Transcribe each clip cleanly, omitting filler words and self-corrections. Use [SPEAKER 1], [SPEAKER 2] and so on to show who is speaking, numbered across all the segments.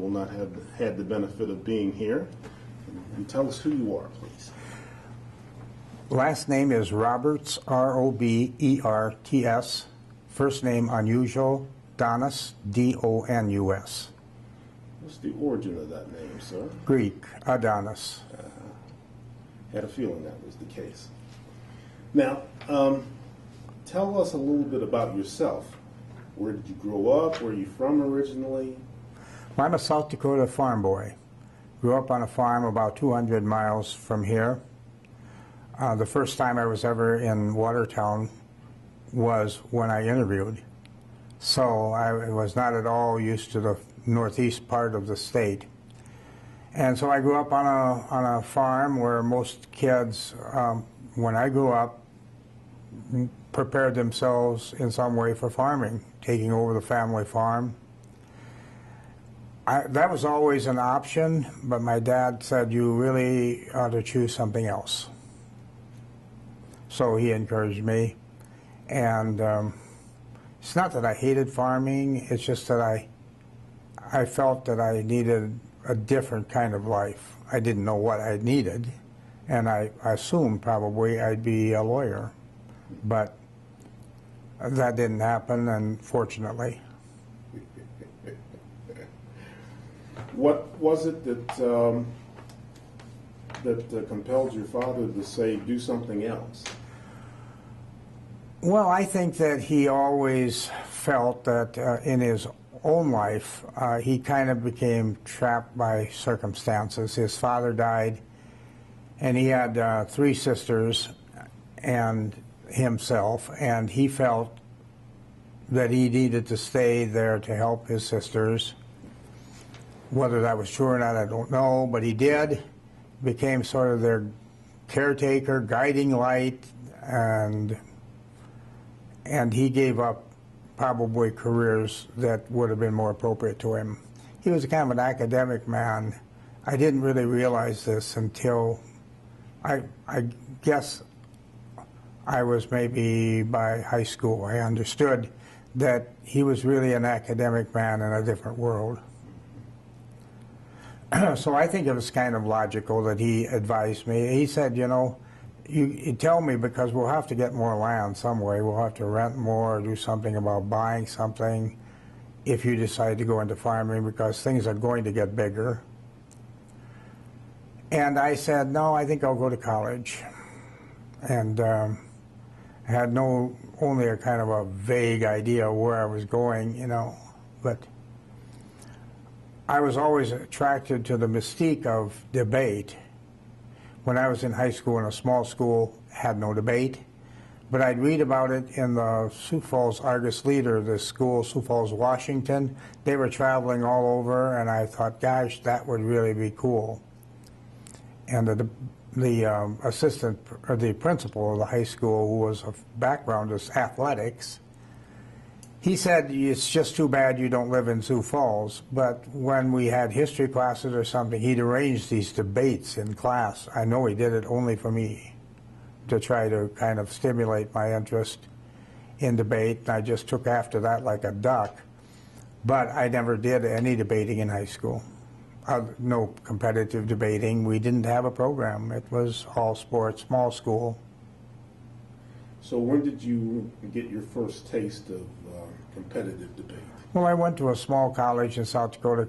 [SPEAKER 1] will not have had the benefit of being here. And tell us who you are, please.
[SPEAKER 2] Last name is Roberts, Roberts. First name unusual, Donus, Donus.
[SPEAKER 1] What's the origin of that name, sir?
[SPEAKER 2] Greek, Adonis.
[SPEAKER 1] Had a feeling that was the case. Now, tell us a little bit about yourself. Where did you grow up? Where are you from originally?
[SPEAKER 2] Well, I'm a South Dakota farm boy. Grew up on a farm about 200 miles from here. The first time I was ever in Watertown was when I interviewed. So I was not at all used to the northeast part of the state. And so I grew up on a farm where most kids, when I grew up, prepared themselves in some way for farming, taking over the family farm. That was always an option, but my dad said, you really ought to choose something else. So he encouraged me. And it's not that I hated farming, it's just that I felt that I needed a different kind of life. I didn't know what I needed, and I assumed probably I'd be a lawyer. But that didn't happen, unfortunately.
[SPEAKER 1] What was it that compelled your father to say, do something else?
[SPEAKER 2] Well, I think that he always felt that in his own life, he kind of became trapped by circumstances. His father died, and he had 3 sisters and himself, and he felt that he needed to stay there to help his sisters. Whether that was true or not, I don't know, but he did. Became sort of their caretaker, guiding light, and he gave up probably careers that would have been more appropriate to him. He was kind of an academic man. I didn't really realize this until I guess I was maybe by high school. I understood that he was really an academic man in a different world. So I think it was kind of logical that he advised me. He said, you know, you tell me because we'll have to get more land some way. We'll have to rent more or do something about buying something if you decide to go into farming because things are going to get bigger. And I said, no, I think I'll go to college. And I had only a kind of a vague idea where I was going, you know, but I was always attracted to the mystique of debate. When I was in high school in a small school, had no debate, but I'd read about it in the Sioux Falls Argus Leader, the school, Sioux Falls, Washington. They were traveling all over, and I thought, gosh, that would really be cool. And the assistant, or the principal of the high school, who was a background is athletics, he said, it's just too bad you don't live in Sioux Falls. But when we had history classes or something, he'd arrange these debates in class. I know he did it only for me, to try to kind of stimulate my interest in debate. And I just took after that like a duck. But I never did any debating in high school. No competitive debating. We didn't have a program. It was all sports, small school.
[SPEAKER 1] So when did you get your first taste of competitive debate?
[SPEAKER 2] Well, I went to a small college in South Dakota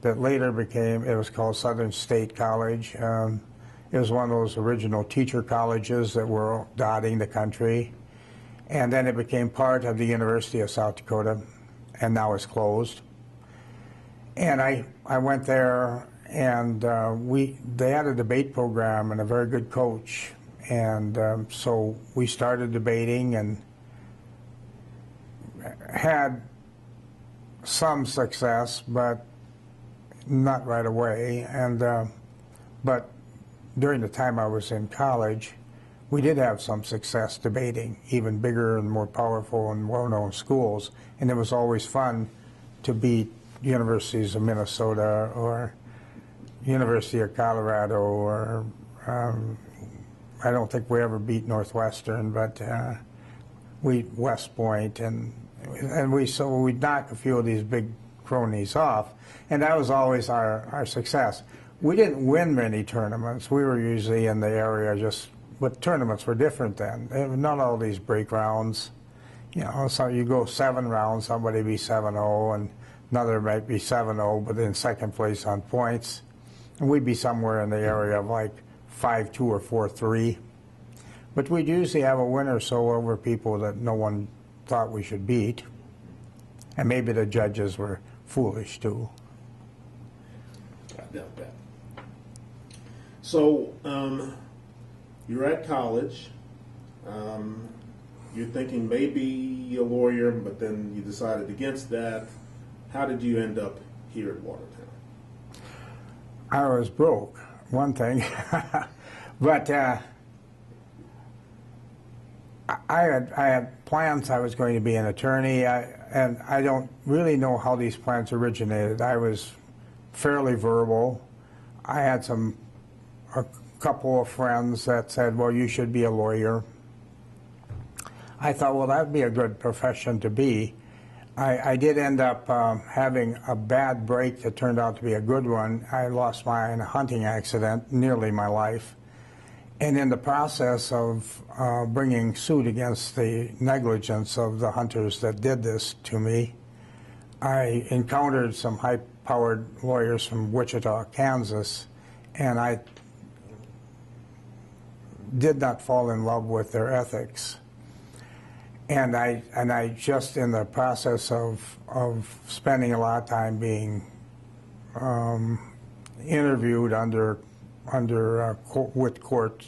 [SPEAKER 2] that later became, it was called Southern State College. It was one of those original teacher colleges that were dotting the country. And then it became part of the University of South Dakota, and now it's closed. And I went there, and they had a debate program and a very good coach. And so we started debating and had some success, but not right away. And but during the time I was in college, we did have some success debating, even bigger and more powerful and well-known schools. And it was always fun to beat universities of Minnesota or University of Colorado or I don't think we ever beat Northwestern, but West Point, and we'd knock a few of these big cronies off, and that was always our success. We didn't win many tournaments. We were usually in the area just, but tournaments were different then. Not all these break rounds. You know, so you go 7 rounds, somebody be 7-0, and another might be 7-0, but in second place on points. And we'd be somewhere in the area of like 5-2 or 4-3. But we'd usually have a win or so over people that no one thought we should beat. And maybe the judges were foolish too.
[SPEAKER 1] I doubt that. So, you're at college. You're thinking maybe a lawyer, but then you decided against that. How did you end up here at Watertown?
[SPEAKER 2] I was broke, one thing. But I had plans. I was going to be an attorney, and I don't really know how these plans originated. I was fairly verbal. I had a couple of friends that said, well, you should be a lawyer. I thought, well, that would be a good profession to be. I did end up having a bad break that turned out to be a good one. I lost in a hunting accident, nearly my life. And in the process of bringing suit against the negligence of the hunters that did this to me, I encountered some high-powered lawyers from Wichita, Kansas, and I did not fall in love with their ethics. And I just, in the process of spending a lot of time being interviewed with court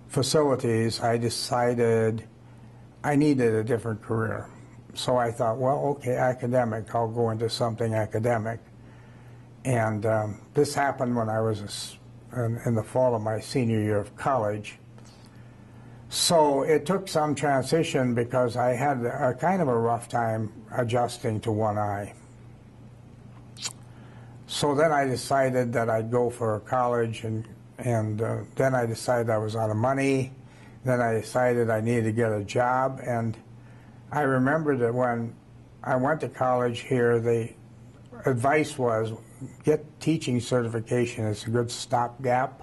[SPEAKER 2] facilities, I decided I needed a different career. So I thought, well, okay, academic, I'll go into something academic. And this happened when I was in the fall of my senior year of college. So it took some transition because I had a kind of a rough time adjusting to one eye. So then I decided that I'd go for college, and then I decided I was out of money. Then I decided I needed to get a job, and I remember that when I went to college here, the advice was get teaching certification. It's a good stopgap.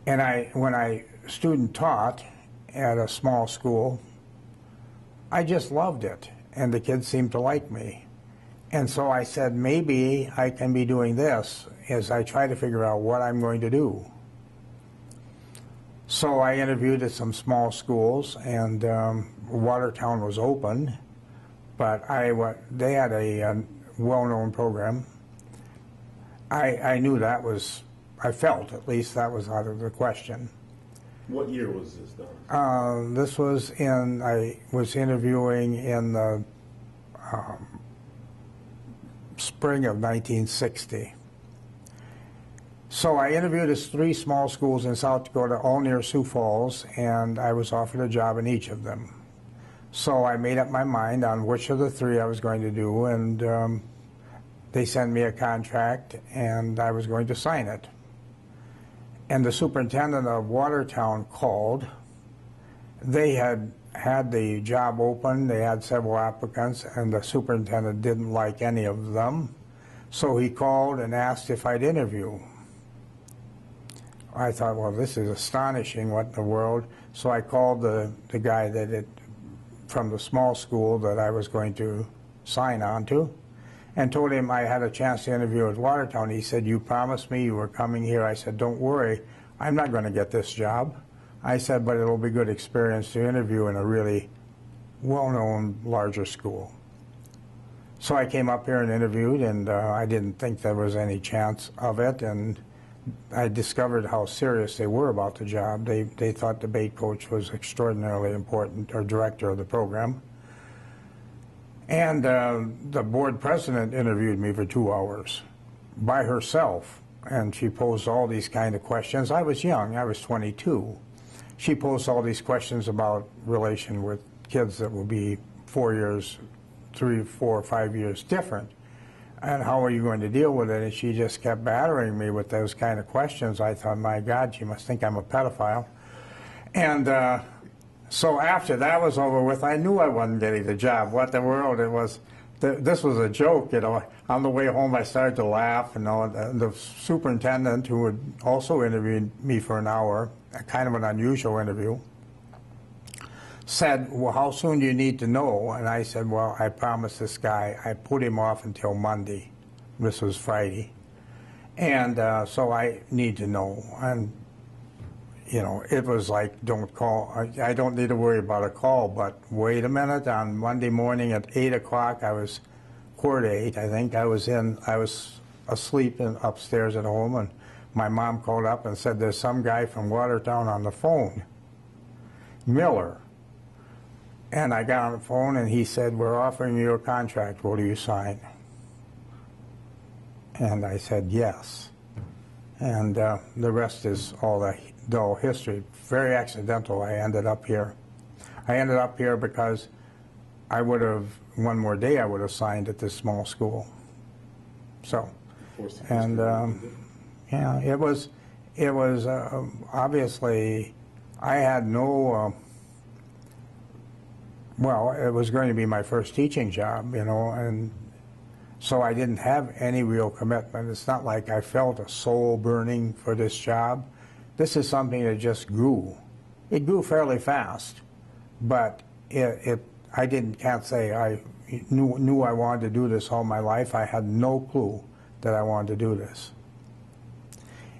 [SPEAKER 2] And when I student taught at a small school, I just loved it, and the kids seemed to like me. And so I said, maybe I can be doing this as I try to figure out what I'm going to do. So I interviewed at some small schools, and Watertown was open, but they had a well-known program. I knew that was, I felt at least that was out of the question.
[SPEAKER 1] What year was this done?
[SPEAKER 2] This was I was interviewing in the spring of 1960. So I interviewed at 3 small schools in South Dakota, all near Sioux Falls, and I was offered a job in each of them. So I made up my mind on which of the 3 I was going to do, and they sent me a contract, and I was going to sign it. And the superintendent of Watertown called. They had the job open. They had several applicants, and the superintendent didn't like any of them. So he called and asked if I'd interview. I thought, well, this is astonishing, what in the world? So I called the guy from the small school that I was going to sign on to, and told him I had a chance to interview at Watertown. He said, you promised me you were coming here. I said, don't worry, I'm not going to get this job. I said, but it'll be good experience to interview in a really well-known larger school. So I came up here and interviewed, and I didn't think there was any chance of it, and I discovered how serious they were about the job. They thought the bait coach was extraordinarily important, or director of the program. And the board president interviewed me for 2 hours by herself, and she posed all these kind of questions. I was young, I was 22. She posed all these questions about relation with kids that will be 4 years, 3, 4, 5 years different. And how are you going to deal with it? And she just kept battering me with those kind of questions. I thought, my God, she must think I'm a pedophile. And so after that was over with, I knew I wasn't getting the job. What the world? It was this was a joke, you know. On the way home, I started to laugh, you know. The superintendent, who had also interviewed me for an hour, kind of an unusual interview, said, well, how soon do you need to know? And I said, well, I promised this guy, I put him off until Monday. This was Friday. And so I need to know. And, you know, it was like, don't call. I don't need to worry about a call, but wait a minute. On Monday morning at 8 o'clock, I was, quarter to 8, I think, I was asleep upstairs at home, and my mom called up and said, there's some guy from Watertown on the phone, Miller. And I got on the phone, and he said, we're offering you a contract. Will you sign? And I said, yes. And the rest is all the dull history. Very accidental, I ended up here. I ended up here because I would have, one more day, I would have signed at this small school. So, and yeah, it was obviously, I had no, well, it was going to be my first teaching job, you know, and so I didn't have any real commitment. It's not like I felt a soul burning for this job. This is something that just grew. It grew fairly fast, but I can't say I knew I wanted to do this all my life. I had no clue that I wanted to do this.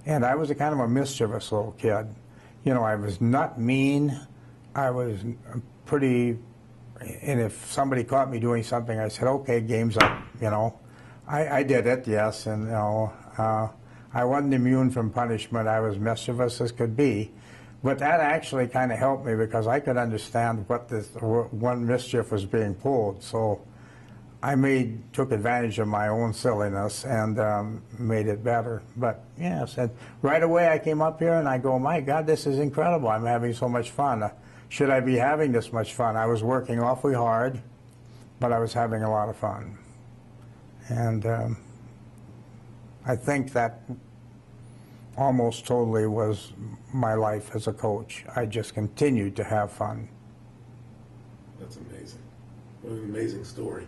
[SPEAKER 2] And I was a kind of a mischievous little kid. You know, I was not mean. I was pretty, and if somebody caught me doing something, I said, okay, game's up, you know. I did it, yes, and, you know, I wasn't immune from punishment. I was mischievous as could be. But that actually kind of helped me because I could understand what this one mischief was being pulled. So I took advantage of my own silliness and made it better. But yeah, right away I came up here and I go, my God, this is incredible. I'm having so much fun. Should I be having this much fun? I was working awfully hard, but I was having a lot of fun. And I think that almost totally was my life as a coach. I just continued to have fun.
[SPEAKER 1] That's amazing. What an amazing story.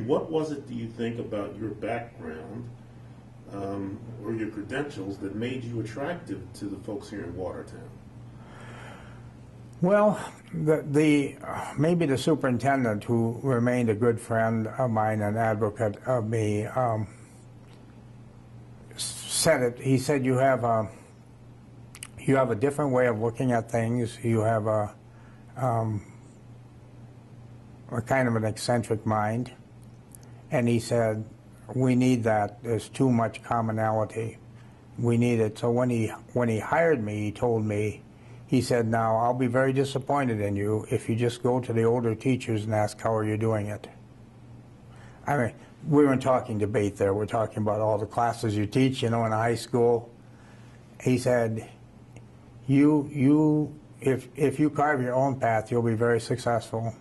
[SPEAKER 1] What was it, do you think, about your background or your credentials that made you attractive to the folks here in Watertown?
[SPEAKER 2] Well, maybe the superintendent, who remained a good friend of mine and advocate of me, said it. He said, you have a different way of looking at things. You have a kind of an eccentric mind. And he said, we need that. There's too much commonality. We need it. So when he hired me, he told me, he said, now, I'll be very disappointed in you if you just go to the older teachers and ask, how are you doing it? I mean, we weren't talking debate there. We're talking about all the classes you teach, you know, in high school. He said, if you carve your own path, you'll be very successful.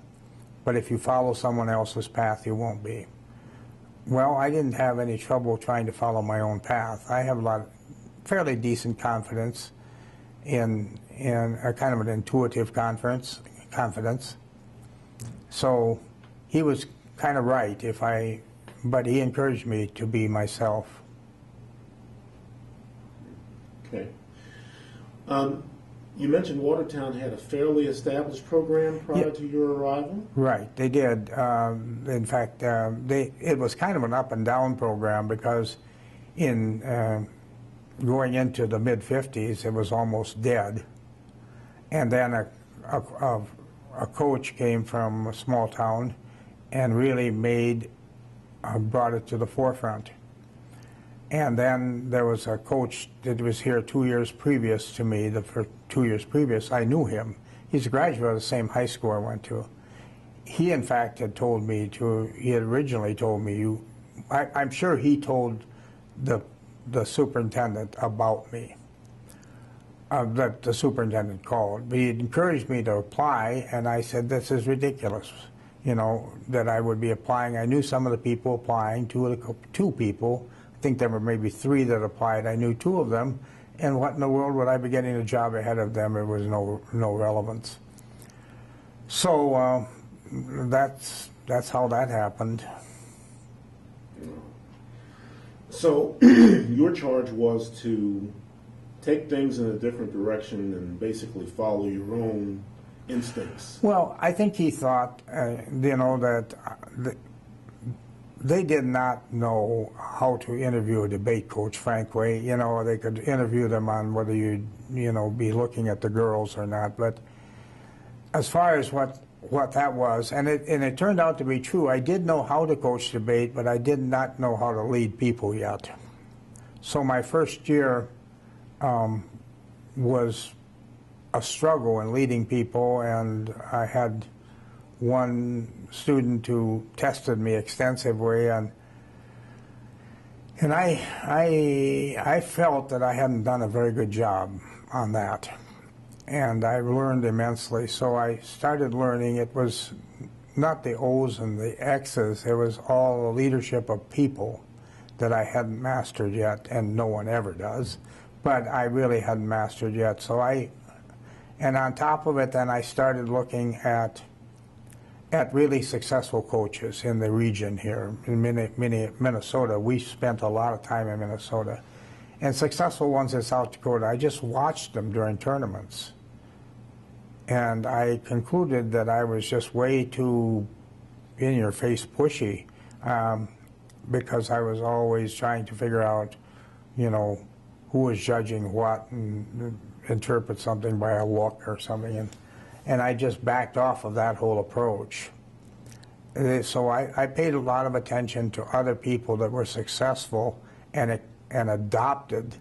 [SPEAKER 2] But if you follow someone else's path, you won't be. Well, I didn't have any trouble trying to follow my own path. I have a lot of fairly decent confidence in a kind of an intuitive confidence. So he was kind of right but he encouraged me to be myself.
[SPEAKER 1] Okay. You mentioned Watertown had a fairly established program prior to your arrival?
[SPEAKER 2] Right, they did. In fact, it was kind of an up and down program because going into the mid-50s, it was almost dead. And then a coach came from a small town and really brought it to the forefront. And then there was a coach that was here 2 years previous to me. For 2 years previous, I knew him. He's a graduate of the same high school I went to. He, in fact, had originally told me, I'm sure he told the superintendent about me, that the superintendent called. But he encouraged me to apply, and I said, this is ridiculous, you know, that I would be applying. I knew some of the people applying, two people. I think there were maybe 3 that applied. I knew 2 of them, and what in the world would I be getting a job ahead of them? It was no relevance. So that's that's how that happened.
[SPEAKER 1] So your charge was to take things in a different direction and basically follow your own instincts.
[SPEAKER 2] Well, I think he thought, that they did not know how to interview a debate coach, frankly. They could interview them on whether you'd, be looking at the girls or not. But as far as what that was, and it turned out to be true, I did know how to coach debate, but I did not know how to lead people yet. So my first year was a struggle in leading people, and I had one student who tested me extensively, and I felt that I hadn't done a very good job on that, and I learned immensely. So I started learning. It was not the O's and the X's, it was all the leadership of people that I hadn't mastered yet, and no one ever does, but I really hadn't mastered yet. And on top of it, then I started looking at really successful coaches in the region here in Minnesota. We spent a lot of time in Minnesota. And successful ones in South Dakota, I just watched them during tournaments. And I concluded that I was just way too in-your-face pushy, because I was always trying to figure out, who was judging what and interpret something by a look or something. And I just backed off of that whole approach. So I paid a lot of attention to other people that were successful and adopted.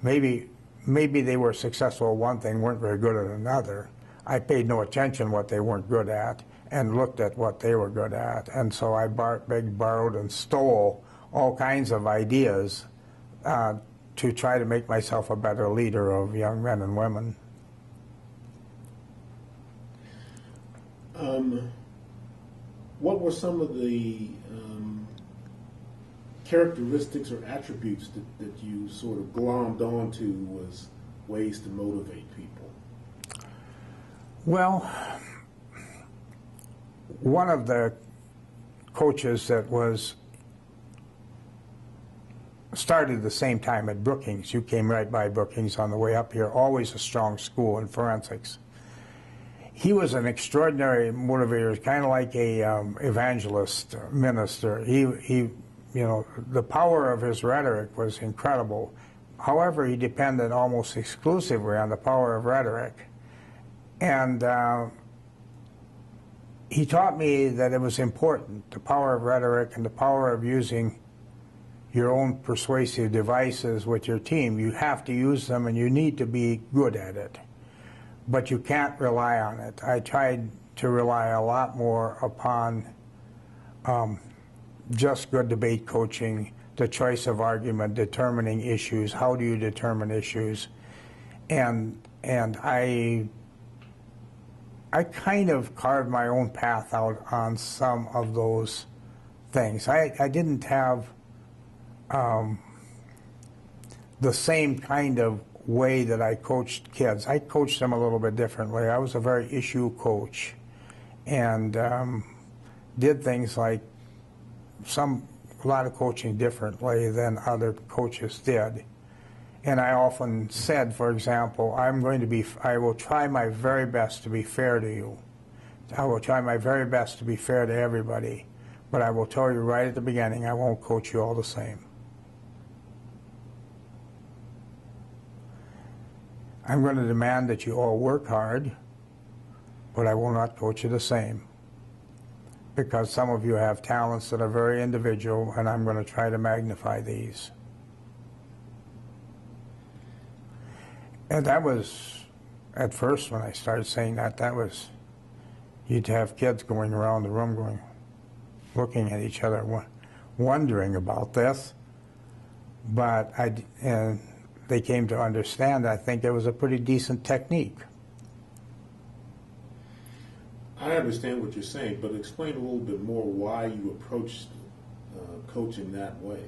[SPEAKER 2] Maybe they were successful at one thing, weren't very good at another. I paid no attention what they weren't good at and looked at what they were good at. And so I borrowed and stole all kinds of ideas to try to make myself a better leader of young men and women.
[SPEAKER 1] What were some of the characteristics or attributes that you sort of glommed onto as ways to motivate people?
[SPEAKER 2] Well, one of the coaches that started the same time at Brookings, you came right by Brookings on the way up here, always a strong school in forensics. He was an extraordinary motivator, kind of like a evangelist minister. He, the power of his rhetoric was incredible. However, he depended almost exclusively on the power of rhetoric. And he taught me that it was important, the power of rhetoric and the power of using your own persuasive devices with your team. You have to use them, and you need to be good at it. But you can't rely on it. I tried to rely a lot more upon just good debate coaching, the choice of argument, determining issues, how do you determine issues, and I kind of carved my own path out on some of those things. I didn't have the same kind of way that I coached kids. I coached them a little bit differently. I was a very issue coach, and did things like a lot of coaching differently than other coaches did. And I often said, for example, I will try my very best to be fair to you. I will try my very best to be fair to everybody, but I will tell you right at the beginning, I won't coach you all the same. I'm going to demand that you all work hard, but I will not coach you the same, because some of you have talents that are very individual, and I'm going to try to magnify these. And that was, at first when I started saying that was, you'd have kids going around the room looking at each other, wondering about this. But they came to understand, I think it was a pretty decent technique.
[SPEAKER 1] I understand what you're saying, but explain a little bit more why you approached coaching that way.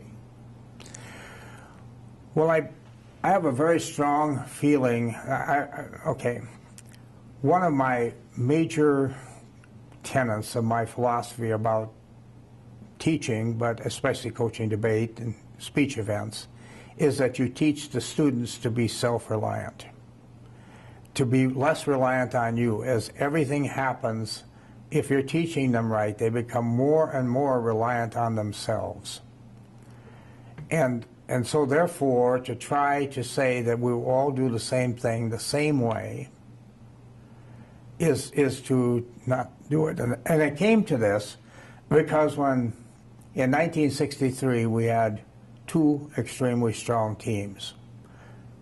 [SPEAKER 2] Well, I have a very strong feeling. Okay, one of my major tenets of my philosophy about teaching, but especially coaching debate and speech events, is that you teach the students to be self-reliant, to be less reliant on you. As everything happens, if you're teaching them right, they become more and more reliant on themselves. And so therefore, to try to say that we will all do the same thing the same way is to not do it. And it came to this because when, in 1963, we had two extremely strong teams.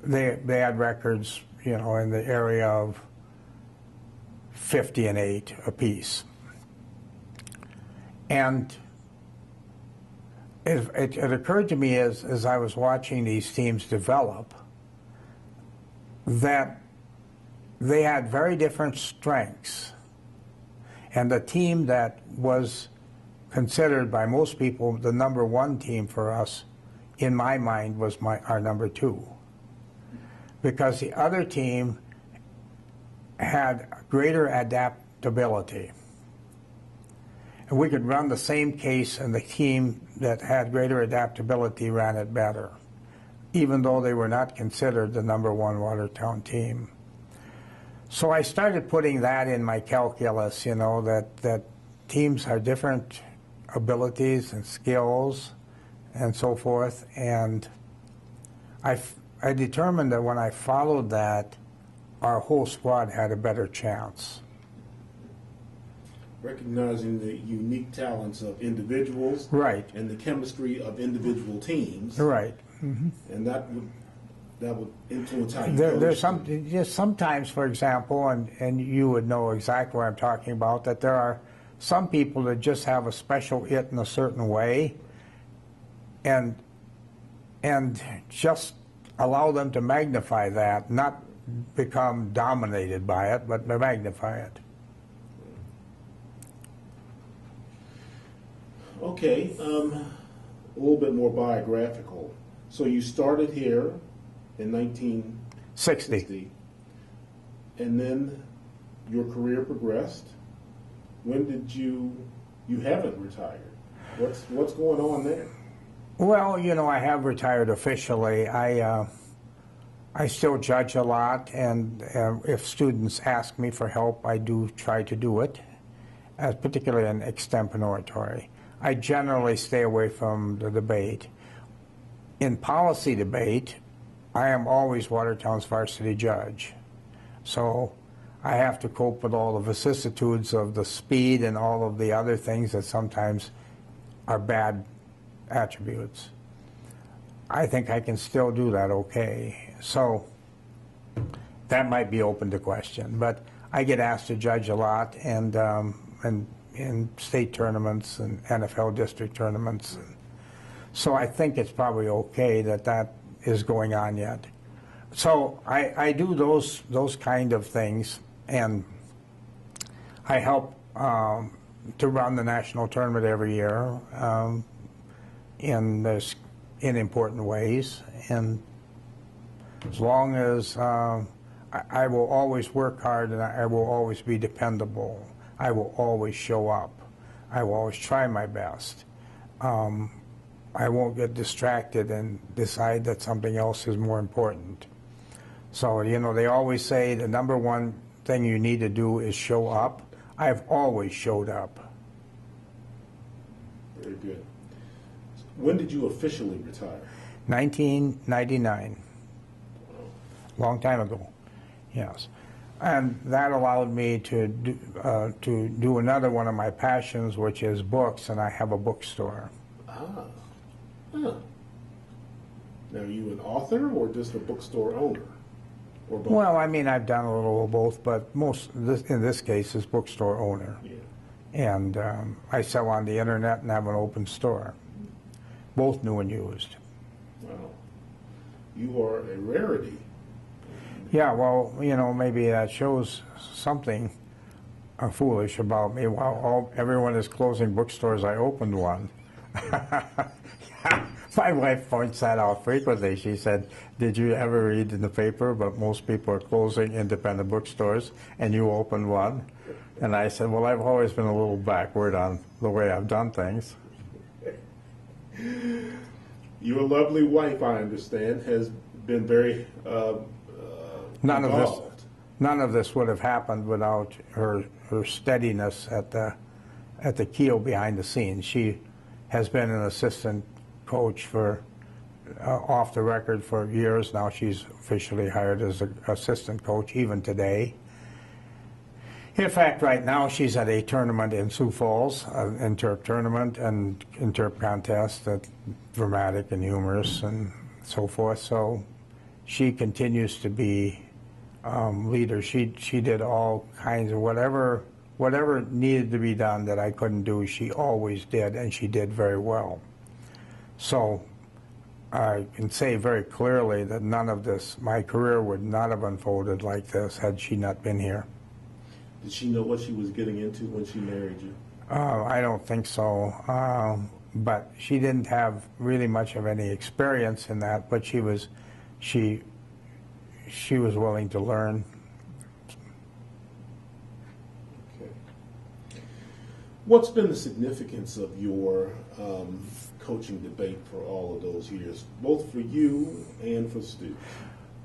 [SPEAKER 2] They had records, you know, in the area of 50-8 apiece. And it occurred to me as I was watching these teams develop that they had very different strengths. And the team that was considered by most people the number one team for us, in my mind, was our number two. Because the other team had greater adaptability. And we could run the same case, and the team that had greater adaptability ran it better, even though they were not considered the number one Watertown team. So I started putting that in my calculus, you know, that teams have different abilities and skills and so forth. And I determined that when I followed that, our whole squad had a better chance.
[SPEAKER 1] Recognizing the unique talents of individuals,
[SPEAKER 2] right,
[SPEAKER 1] and the chemistry of individual teams,
[SPEAKER 2] right, mm-hmm.
[SPEAKER 1] And that would influence how you
[SPEAKER 2] there's sometimes, for example, and you would know exactly what I'm talking about, that there are some people that just have a special it in a certain way, and just allow them to magnify that, not become dominated by it, but magnify it.
[SPEAKER 1] Okay, a little bit more biographical. So you started here in 1960, and then your career progressed. When did you haven't retired? What's going on there?
[SPEAKER 2] Well, you know, I have retired officially. I still judge a lot, and if students ask me for help, I do try to do it, particularly in extemporatory. I generally stay away from the debate. In policy debate, I am always Watertown's varsity judge. So I have to cope with all the vicissitudes of the speed and all of the other things that sometimes are bad attributes. I think I can still do that okay. So that might be open to question. But I get asked to judge a lot, and in state tournaments and NFL district tournaments. So I think it's probably okay that is going on yet. So I do those kind of things, and I help to run the national tournament every year in important ways. And as long as I will always work hard, and I will always be dependable. I will always show up. I will always try my best. I won't get distracted and decide that something else is more important. So, you know, they always say the number one thing you need to do is show up. I've always showed up.
[SPEAKER 1] Very good. When did you officially retire?
[SPEAKER 2] 1999. Long time ago, yes. And that allowed me to do another one of my passions, which is books, and I have a bookstore.
[SPEAKER 1] Ah. Huh. Now, are you an author or just a bookstore owner? Or both?
[SPEAKER 2] Well, I mean, I've done a little of both, but in this case is bookstore owner.
[SPEAKER 1] Yeah.
[SPEAKER 2] And I sell on the internet and have an open store, both new and used.
[SPEAKER 1] Wow. You are a rarity.
[SPEAKER 2] Yeah, well, you know, maybe that shows something foolish about me. While everyone is closing bookstores, I opened one. My wife points that out frequently. She said, did you ever read in the paper, but most people are closing independent bookstores, and you opened one? And I said, well, I've always been a little backward on the way I've done things.
[SPEAKER 1] Your lovely wife, I understand, has been very involved.
[SPEAKER 2] None of this would have happened without her steadiness at the keel behind the scenes. She has been an assistant coach for off the record for years now. She's officially hired as an assistant coach even today. In fact, right now she's at a tournament in Sioux Falls, an interp tournament and interp contest, that's dramatic and humorous and so forth. So she continues to be leader. She did all kinds of whatever needed to be done that I couldn't do, she always did, and she did very well. So I can say very clearly that none of this, my career would not have unfolded like this had she not been here.
[SPEAKER 1] Did she know what she was getting into when she married you?
[SPEAKER 2] I don't think so, but she didn't have really much of any experience in that, but she was willing to learn.
[SPEAKER 1] Okay. What's been the significance of your coaching debate for all of those years, both for you and for students?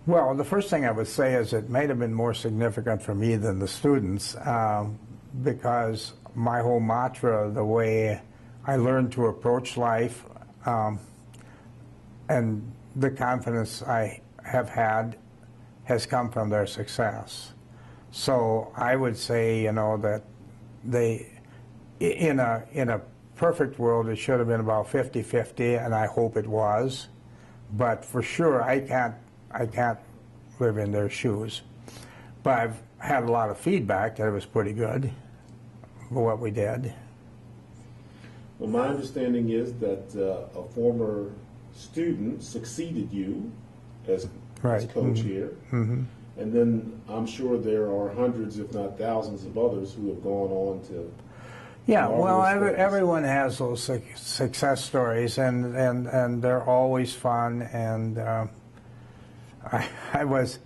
[SPEAKER 2] Well, the first thing I would say is it may have been more significant for me than the students because my whole mantra, the way I learned to approach life and the confidence I have had has come from their success. So I would say, you know, that they, in a perfect world, it should have been about 50-50, and I hope it was. But for sure, I can't live in their shoes. But I've had a lot of feedback that it was pretty good for what we did.
[SPEAKER 1] Well, my understanding is that a former student succeeded you as coach here. Mm-hmm. And then I'm sure there are hundreds, if not thousands, of others who have gone on to...
[SPEAKER 2] Yeah, well, everyone has those success stories, and they're always fun. And I was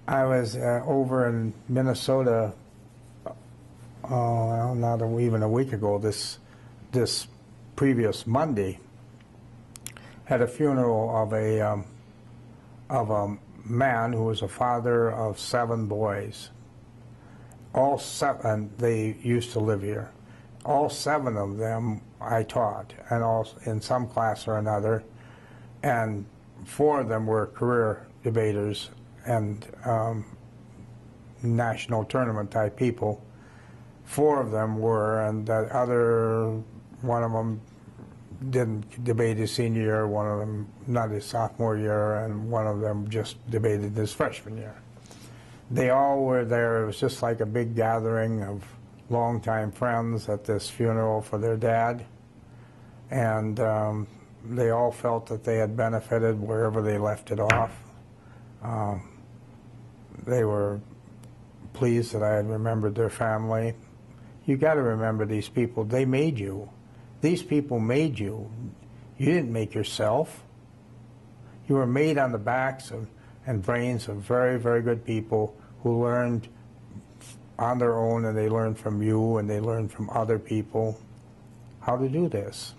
[SPEAKER 2] over in Minnesota, not even a week ago. This previous Monday, at a funeral of a man who was a father of 7 boys. All 7, they used to live here. All 7 of them I taught, and all in some class or another, and 4 of them were career debaters and national tournament type people. 4 of them were, and the other one of them didn't debate his senior year, one of them not his sophomore year, and one of them just debated his freshman year. They all were there. It was just like a big gathering of longtime friends at this funeral for their dad. And they all felt that they had benefited wherever they left it off. They were pleased that I had remembered their family. You got to remember these people. They made you. These people made you. You didn't make yourself. You were made on the backs and brains of very, very good people who learned on their own, and they learned from you, and they learned from other people how to do this.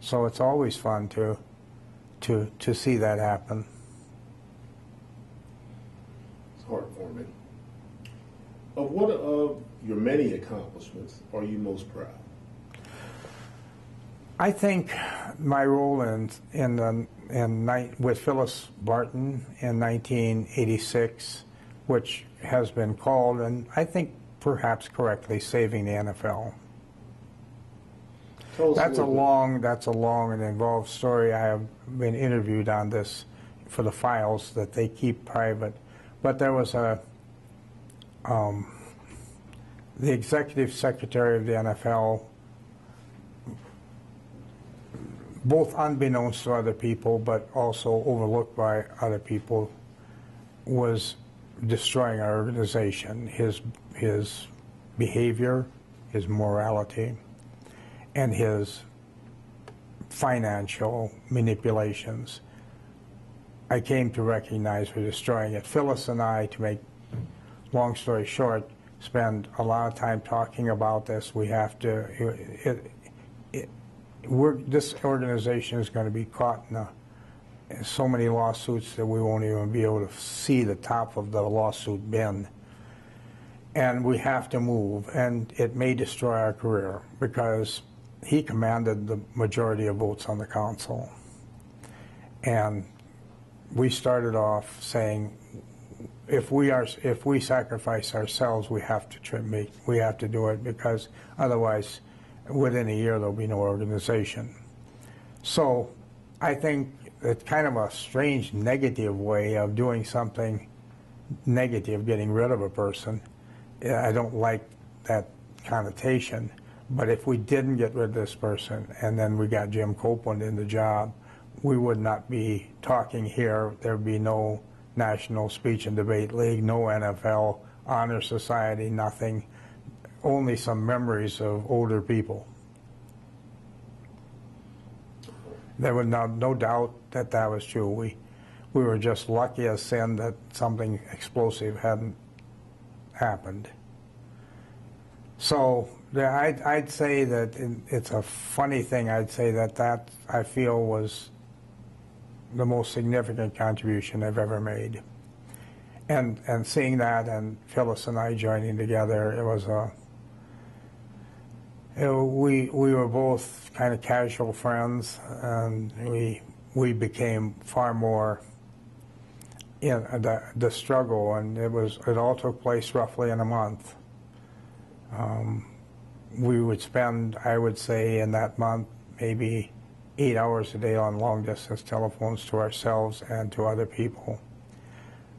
[SPEAKER 2] So it's always fun to see that happen.
[SPEAKER 1] It's heartwarming. Of what of your many accomplishments are you most proud?
[SPEAKER 2] I think my role with Phyllis Barton in 1986, which has been called, and I think perhaps correctly, saving the NFL. That's a long and involved story. I have been interviewed on this for the files that they keep private. But there was the executive secretary of the NFL, both unbeknownst to other people, but also overlooked by other people, was destroying our organization. His behavior, his morality, and his financial manipulations, I came to recognize were destroying it. Phyllis and I, to make long story short, spend a lot of time talking about this. We have to, this organization is going to be caught in so many lawsuits that we won't even be able to see the top of the lawsuit bin. And we have to move, and it may destroy our career because he commanded the majority of votes on the council. And we started off saying, if we sacrifice ourselves, we have to do it, because otherwise, within a year there'll be no organization. So, I think it's kind of a strange negative way of doing something negative, getting rid of a person. I don't like that connotation. But if we didn't get rid of this person and then we got Jim Copeland in the job, we would not be talking here. There would be no National Speech and Debate League, no NFL, Honor Society, nothing. Only some memories of older people. There was no doubt that that was true. We were just lucky as sin that something explosive hadn't happened. So I'd say that it's a funny thing. I'd say that I feel was the most significant contribution I've ever made. And seeing that, and Phyllis and I joining together, it was we were both kind of casual friends, and we became far more in the struggle, and it all took place roughly in a month. We would spend, I would say, in that month, maybe 8 hours a day on long-distance telephones to ourselves and to other people,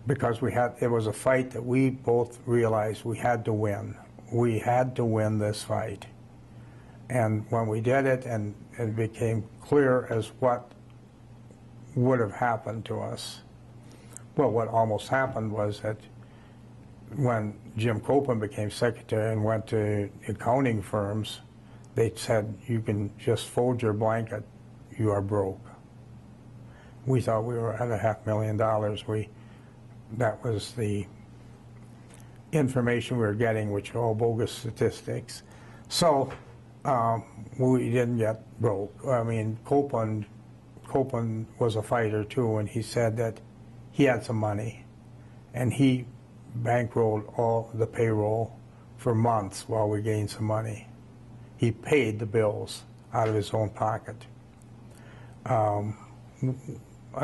[SPEAKER 2] because it was a fight that we both realized we had to win. We had to win this fight. And when we did it, and it became clear as what would have happened to us, well, what almost happened was that when Jim Copeland became secretary and went to accounting firms, they said, you can just fold your blanket, you are broke. We thought we were at $500,000. That was the information we were getting, which were all bogus statistics. So we didn't get broke. I mean, Copeland was a fighter too, and he said that he had some money, and he bankrolled all the payroll for months while we gained some money. He paid the bills out of his own pocket. I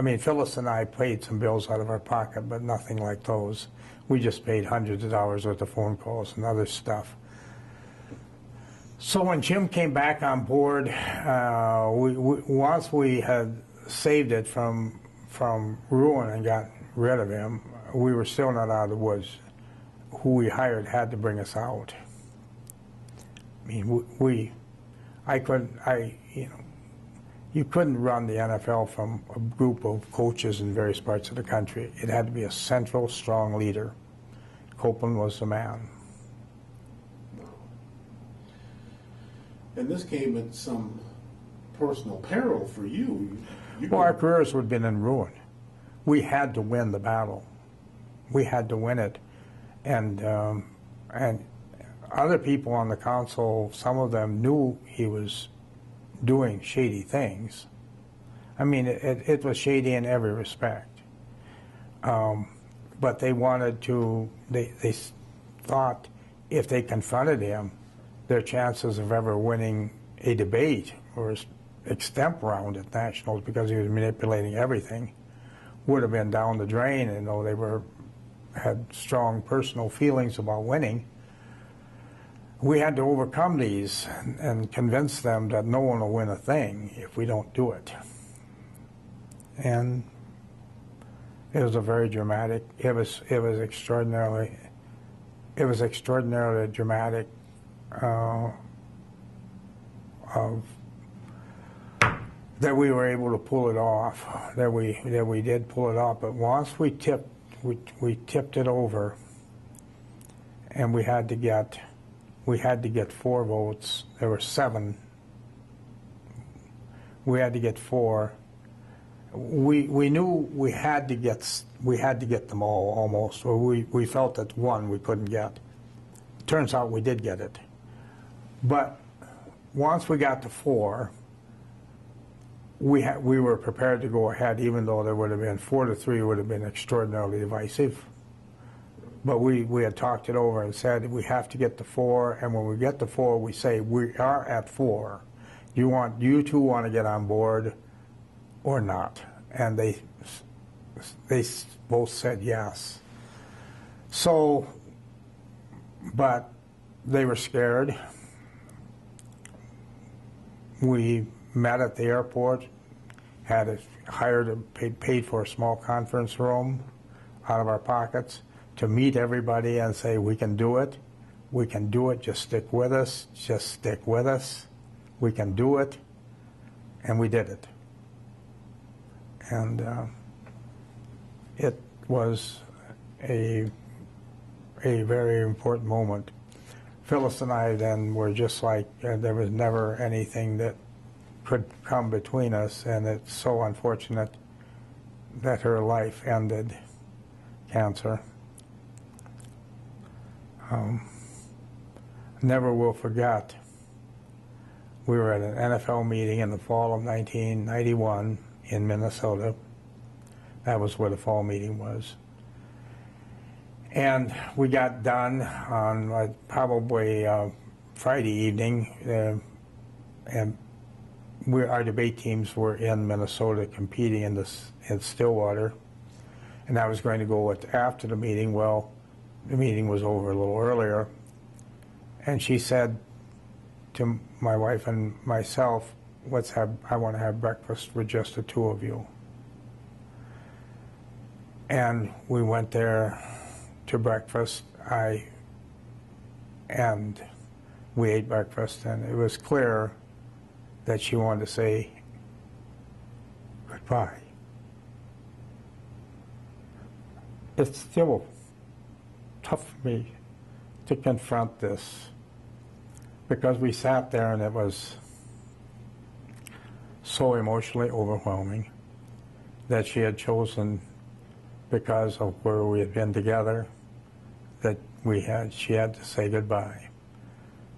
[SPEAKER 2] mean, Phyllis and I paid some bills out of our pocket, but nothing like those. We just paid hundreds of dollars worth of phone calls and other stuff. So when Jim came back on board, once we had saved it from ruin and got rid of him, we were still not out of the woods. Who we hired had to bring us out. I mean, you couldn't run the NFL from a group of coaches in various parts of the country. It had to be a central, strong leader. Copeland was the man.
[SPEAKER 1] And this came at some personal peril for you.
[SPEAKER 2] Well, our careers would have been in ruin. We had to win the battle. We had to win it. And other people on the council, some of them knew he was doing shady things. I mean, it was shady in every respect. But they wanted to, they thought if they confronted him, their chances of ever winning a debate or extemp round at nationals, because he was manipulating everything, would have been down the drain. And though they had strong personal feelings about winning, we had to overcome these and convince them that no one will win a thing if we don't do it. And it was a very dramatic, it was extraordinarily dramatic that we were able to pull it off, that we did pull it off. But once we tipped it over, and we had to get 4 votes. There were 7. We had to get 4. We knew we had to get them all almost. Or we felt that 1 we couldn't get, turns out we did get it. But once we got to 4, we were prepared to go ahead, even though there would have been 4-3 would have been extraordinarily divisive. But we had talked it over and said we have to get to 4, and when we get to 4, we say we are at 4. You two want to get on board or not? And they both said yes. So, but they were scared. We met at the airport, paid for a small conference room out of our pockets to meet everybody and say, we can do it, just stick with us, we can do it, and we did it. And it was a very important moment. Phyllis and I then were just like, there was never anything that could come between us, and it's so unfortunate that her life ended, cancer. Never will forget, we were at an NFL meeting in the fall of 1991 in Minnesota. That was where the fall meeting was. And we got done on probably Friday evening, and our debate teams were in Minnesota competing in Stillwater, and I was going to go after the meeting. Well, the meeting was over a little earlier, and she said to my wife and myself, I want to have breakfast with just the two of you. And we went there to breakfast. And we ate breakfast, and it was clear that she wanted to say goodbye. It's still tough for me to confront this, because we sat there and it was so emotionally overwhelming that she had chosen, because of where we had been together, that she had to say goodbye.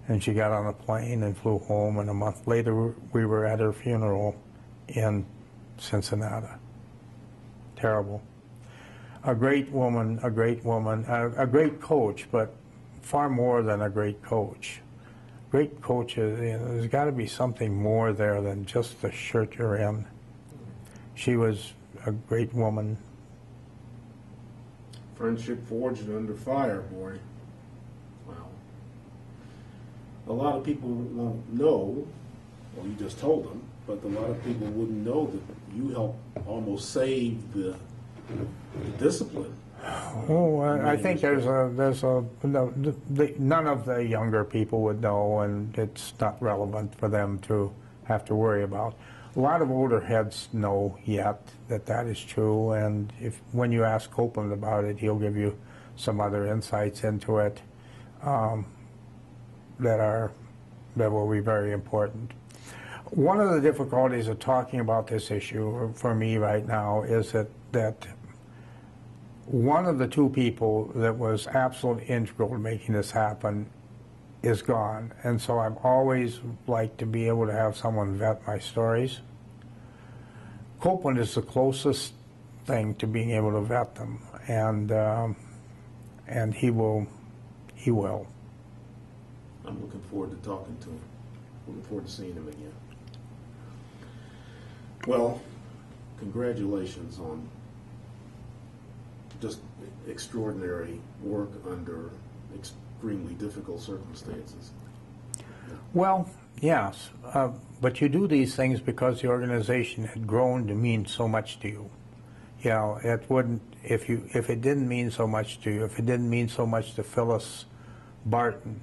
[SPEAKER 2] And she got on a plane and flew home, and a month later we were at her funeral in Cincinnati. Terrible. A great woman, a great great coach, but far more than a great coach. Great coaches, there's got to be something more there than just the shirt you're in. She was a great woman.
[SPEAKER 1] Friendship forged under fire, boy. Wow. A lot of people won't know, well, you just told them, but a lot of people wouldn't know that you helped almost save the discipline.
[SPEAKER 2] Oh, I think none of the younger people would know, and it's not relevant for them to have to worry about. A lot of older heads know yet that is true, and when you ask Copeland about it, he'll give you some other insights into it that will be very important. One of the difficulties of talking about this issue for me right now is that one of the two people that was absolutely integral to making this happen is gone, and so I've always liked to be able to have someone vet my stories. Copeland is the closest thing to being able to vet them, and he will.
[SPEAKER 1] I'm looking forward to talking to him. Looking forward to seeing him again. Well, congratulations on just extraordinary work under extremely difficult circumstances.
[SPEAKER 2] Well, yes, but you do these things because the organization had grown to mean so much to you. You know, it wouldn't, if it didn't mean so much to you, if it didn't mean so much to Phyllis Barton,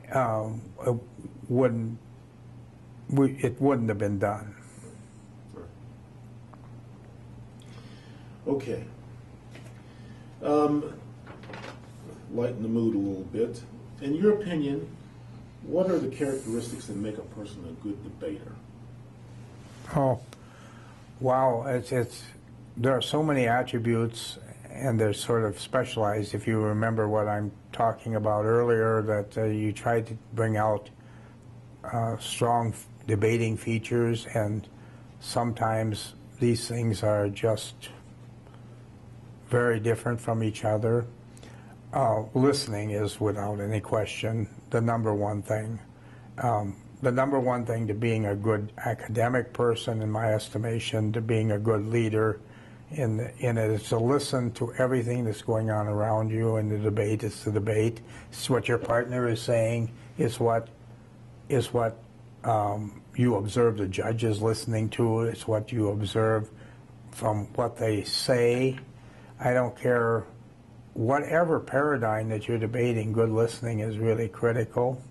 [SPEAKER 2] it wouldn't have been done.
[SPEAKER 1] Okay. Lighten the mood a little bit. In your opinion, what are the characteristics that make a person a good debater?
[SPEAKER 2] Oh, wow! There are so many attributes, and they're sort of specialized. If you remember what I'm talking about earlier, that you try to bring out strong debating features, and sometimes these things are just very different from each other. Listening is, without any question, the number one thing. The number one thing to being a good academic person, in my estimation, to being a good leader in it, is to listen to everything that's going on around you. And the debate is the debate. It's what your partner is saying. It's what you observe the judges listening to. It's what you observe from what they say. I don't care whatever paradigm that you're debating, good listening is really critical.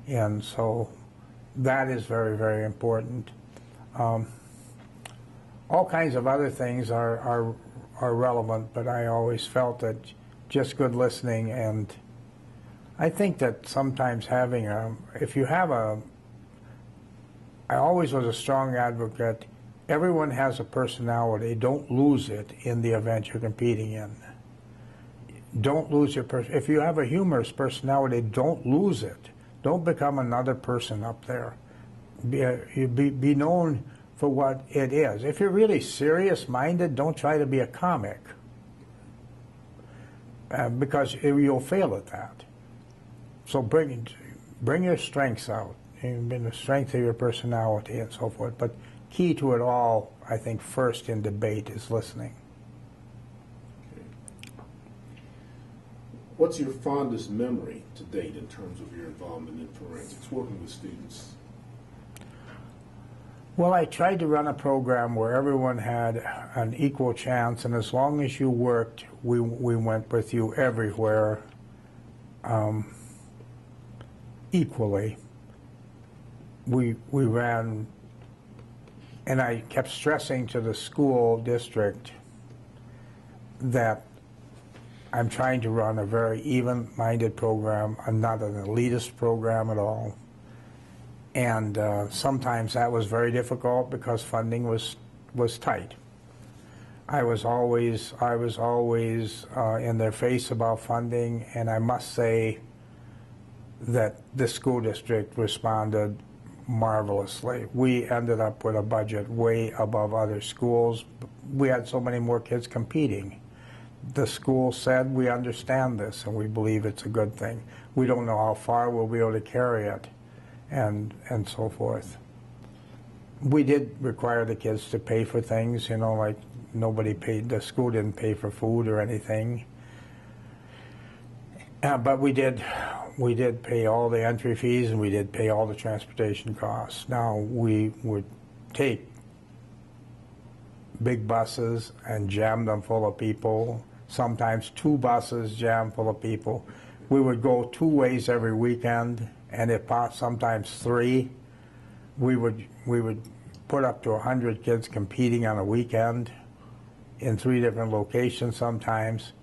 [SPEAKER 2] And so that is very, very important. All kinds of other things are relevant, but I always felt that just good listening, and I think that sometimes having I always was a strong advocate, everyone has a personality, don't lose it in the event you're competing in. Don't lose your if you have a humorous personality, don't lose it. Don't become another person up there. Be known for what it is. If you're really serious-minded, don't try to be a comic, because you'll fail at that. So bring your strengths out, the strength of your personality and so forth. But key to it all, I think, first in debate is listening.
[SPEAKER 1] What's your fondest memory to date in terms of your involvement in forensics, working with students?
[SPEAKER 2] Well, I tried to run a program where everyone had an equal chance, and as long as you worked, we went with you everywhere equally. We ran, and I kept stressing to the school district that I'm trying to run a very even-minded program, not an elitist program at all. And sometimes that was very difficult because funding was tight. I was always in their face about funding, and I must say that the school district responded marvelously. We ended up with a budget way above other schools. We had so many more kids competing. The school said, we understand this and we believe it's a good thing. We don't know how far we'll be able to carry it, and so forth. We did require the kids to pay for things, you know, like nobody paid, the school didn't pay for food or anything. But we did pay all the entry fees, and we did pay all the transportation costs. Now, we would take big buses and jam them full of people, sometimes 2 buses jammed full of people. We would go 2 ways every weekend, and if sometimes 3. We would put up to 100 kids competing on a weekend in 3 different locations sometimes,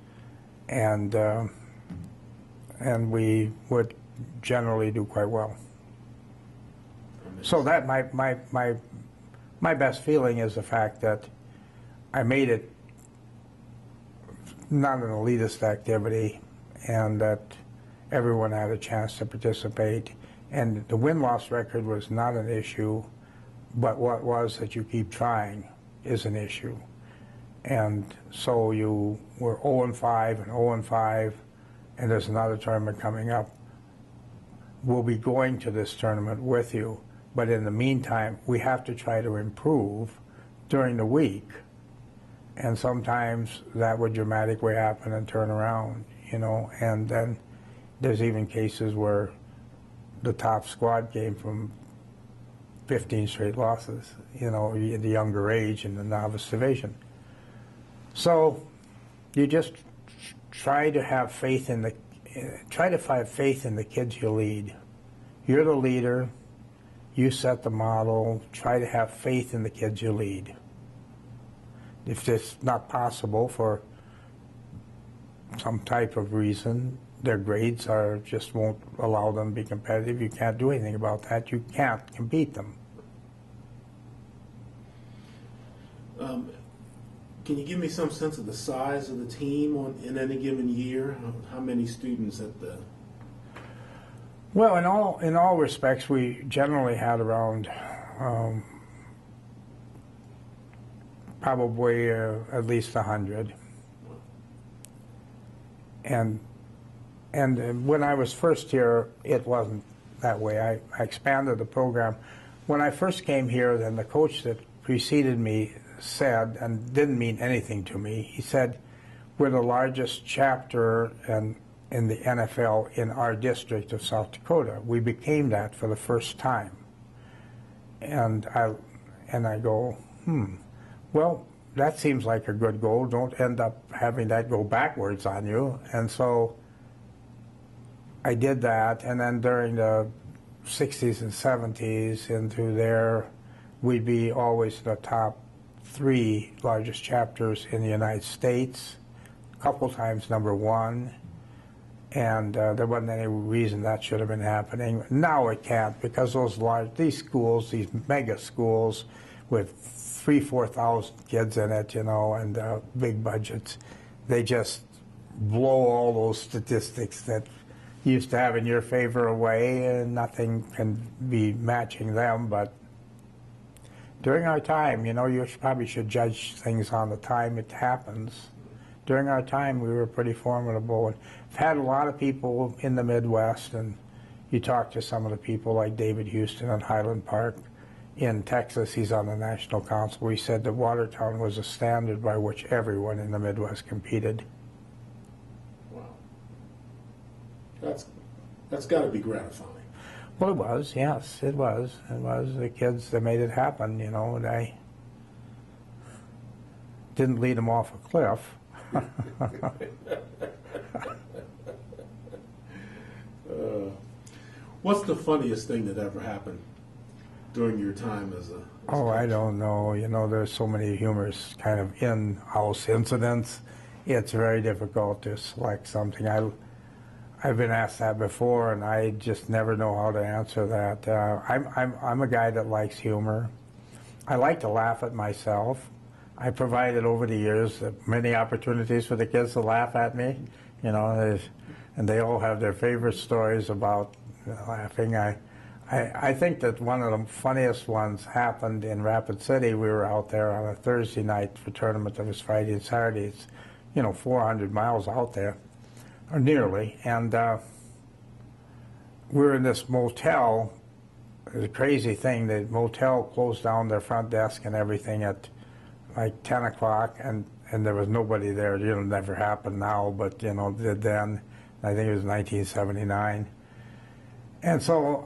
[SPEAKER 2] and we would generally do quite well. So that my best feeling is the fact that I made it not an elitist activity, and that everyone had a chance to participate. And the win-loss record was not an issue, but what was that you keep trying is an issue. And so you were 0-5 and 0-5, and there's another tournament coming up. We'll be going to this tournament with you, but in the meantime, we have to try to improve during the week. And sometimes that would dramatically happen and turn around, you know, and then there's even cases where the top squad came from 15 straight losses, you know, at the younger age in the novice division. So you just try to have faith in the kids you lead. You're the leader, you set the model, try to have faith in the kids you lead. If it's not possible for some type of reason, their grades just won't allow them to be competitive, you can't do anything about that. You can't compete them.
[SPEAKER 1] Can you give me some sense of the size of the team in any given year? How many students at the?
[SPEAKER 2] Well, in all respects, we generally had around probably at least 100. And when I was first here, it wasn't that way. I expanded the program. When I first came here, then the coach that preceded me said, and didn't mean anything to me, he said, we're the largest chapter in the NFL in our district of South Dakota. We became that for the first time. And I go, well, that seems like a good goal. Don't end up having that go backwards on you. And so I did that, and then during the 60s and 70s into there, we'd be always the top 3 largest chapters in the United States, a couple times #1, and there wasn't any reason that should have been happening. Now it can't, because these schools, these mega schools with 3,000-4,000 kids in it, you know, and big budgets, they just blow all those statistics that used to have in your favor away, and nothing can be matching them. But during our time, you know, you probably should judge things on the time it happens. During our time, we were pretty formidable. And I've had a lot of people in the Midwest, and you talk to some of the people like David Houston at Highland Park in Texas. He's on the National Council. He said that Watertown was a standard by which everyone in the Midwest competed.
[SPEAKER 1] That's got to be gratifying.
[SPEAKER 2] Well, it was, yes, it was. It was the kids that made it happen, you know, and I didn't lead them off a cliff.
[SPEAKER 1] What's the funniest thing that ever happened during your time as a
[SPEAKER 2] coach? I don't know. You know, there's so many humorous kind of in-house incidents. It's very difficult to select something. I've been asked that before, and I just never know how to answer that. I'm a guy that likes humor. I like to laugh at myself. I provided over the years many opportunities for the kids to laugh at me, you know, and they all have their favorite stories about laughing. I think that one of the funniest ones happened in Rapid City. We were out there on a Thursday night for a tournament that was Friday and Saturday. It's, you know, 400 miles out there, or nearly, and we were in this motel. It was a crazy thing. The motel closed down their front desk and everything at like 10 o'clock, and there was nobody there. You know, never happened now, but, you know, did then. I think it was 1979. And so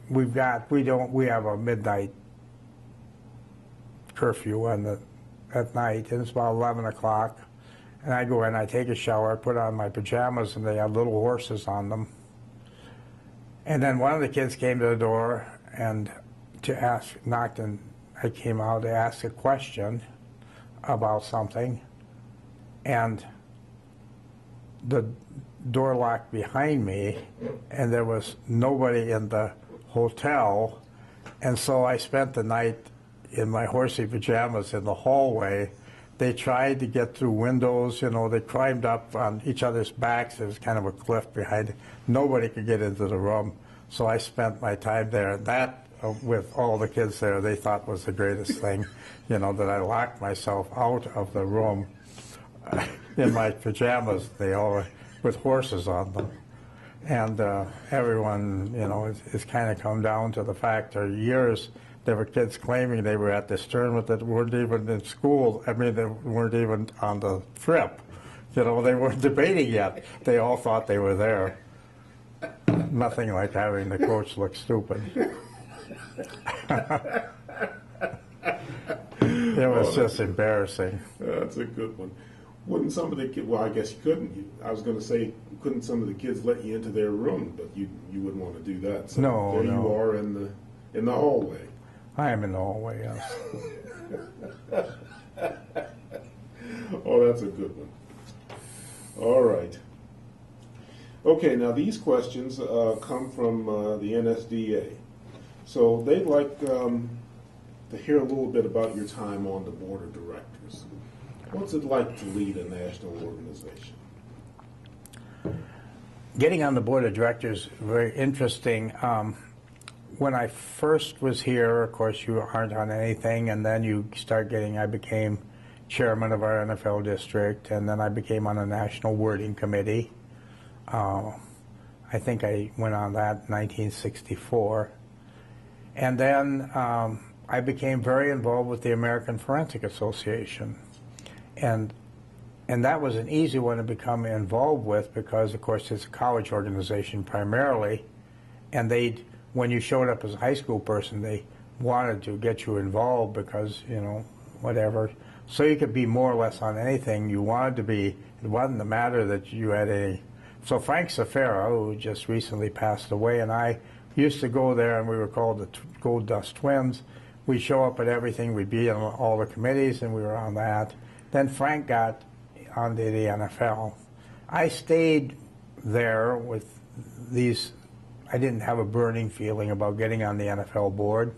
[SPEAKER 2] we have a midnight curfew at night, and it's about 11 o'clock. And I go in, I take a shower, I put on my pajamas, and they had little horses on them. And then one of the kids came to the door and knocked, and I came out to ask a question about something. And the door locked behind me, and there was nobody in the hotel. And so I spent the night in my horsey pajamas in the hallway. They tried to get through windows, you know, they climbed up on each other's backs. There was kind of a cliff behind it. Nobody could get into the room. So I spent my time there. That, with all the kids there, they thought was the greatest thing, you know, that I locked myself out of the room in my pajamas, they all with horses on them. And everyone, you know, it's kind of come down to the fact for years there were kids claiming they were at this tournament that weren't even in school. I mean, they weren't even on the trip. You know, they weren't debating yet. They all thought they were there. Nothing like having the coach look stupid. It was just embarrassing.
[SPEAKER 1] That's a good one. Wouldn't some of the kids, well, I guess you couldn't. I was going to say, couldn't some of the kids let you into their room, but you wouldn't want to do that. So
[SPEAKER 2] no,
[SPEAKER 1] there
[SPEAKER 2] no.
[SPEAKER 1] You are in the hallway.
[SPEAKER 2] I am in the hallway, yes.
[SPEAKER 1] Oh, that's a good one. All right. Okay, now these questions come from the NSDA. So they'd like to hear a little bit about your time on the board of directors. What's it like to lead a national organization?
[SPEAKER 2] Getting on the board of directors, very interesting. When I first was here, of course, you aren't on anything, and then you start getting, I became chairman of our NFL district, and then I became on a national wording committee. I think I went on that in 1964. And then I became very involved with the American Forensic Association. And that was an easy one to become involved with because, of course, it's a college organization primarily. And when you showed up as a high school person, they wanted to get you involved because, you know, whatever. So you could be more or less on anything you wanted to be. It wasn't the matter that you had any. So Frank Safara, who just recently passed away, and I used to go there, and we were called the Gold Dust Twins. We'd show up at everything. We'd be on all the committees, and we were on that. Then Frank got onto the NFL. I stayed there with these. I didn't have a burning feeling about getting on the NFL board.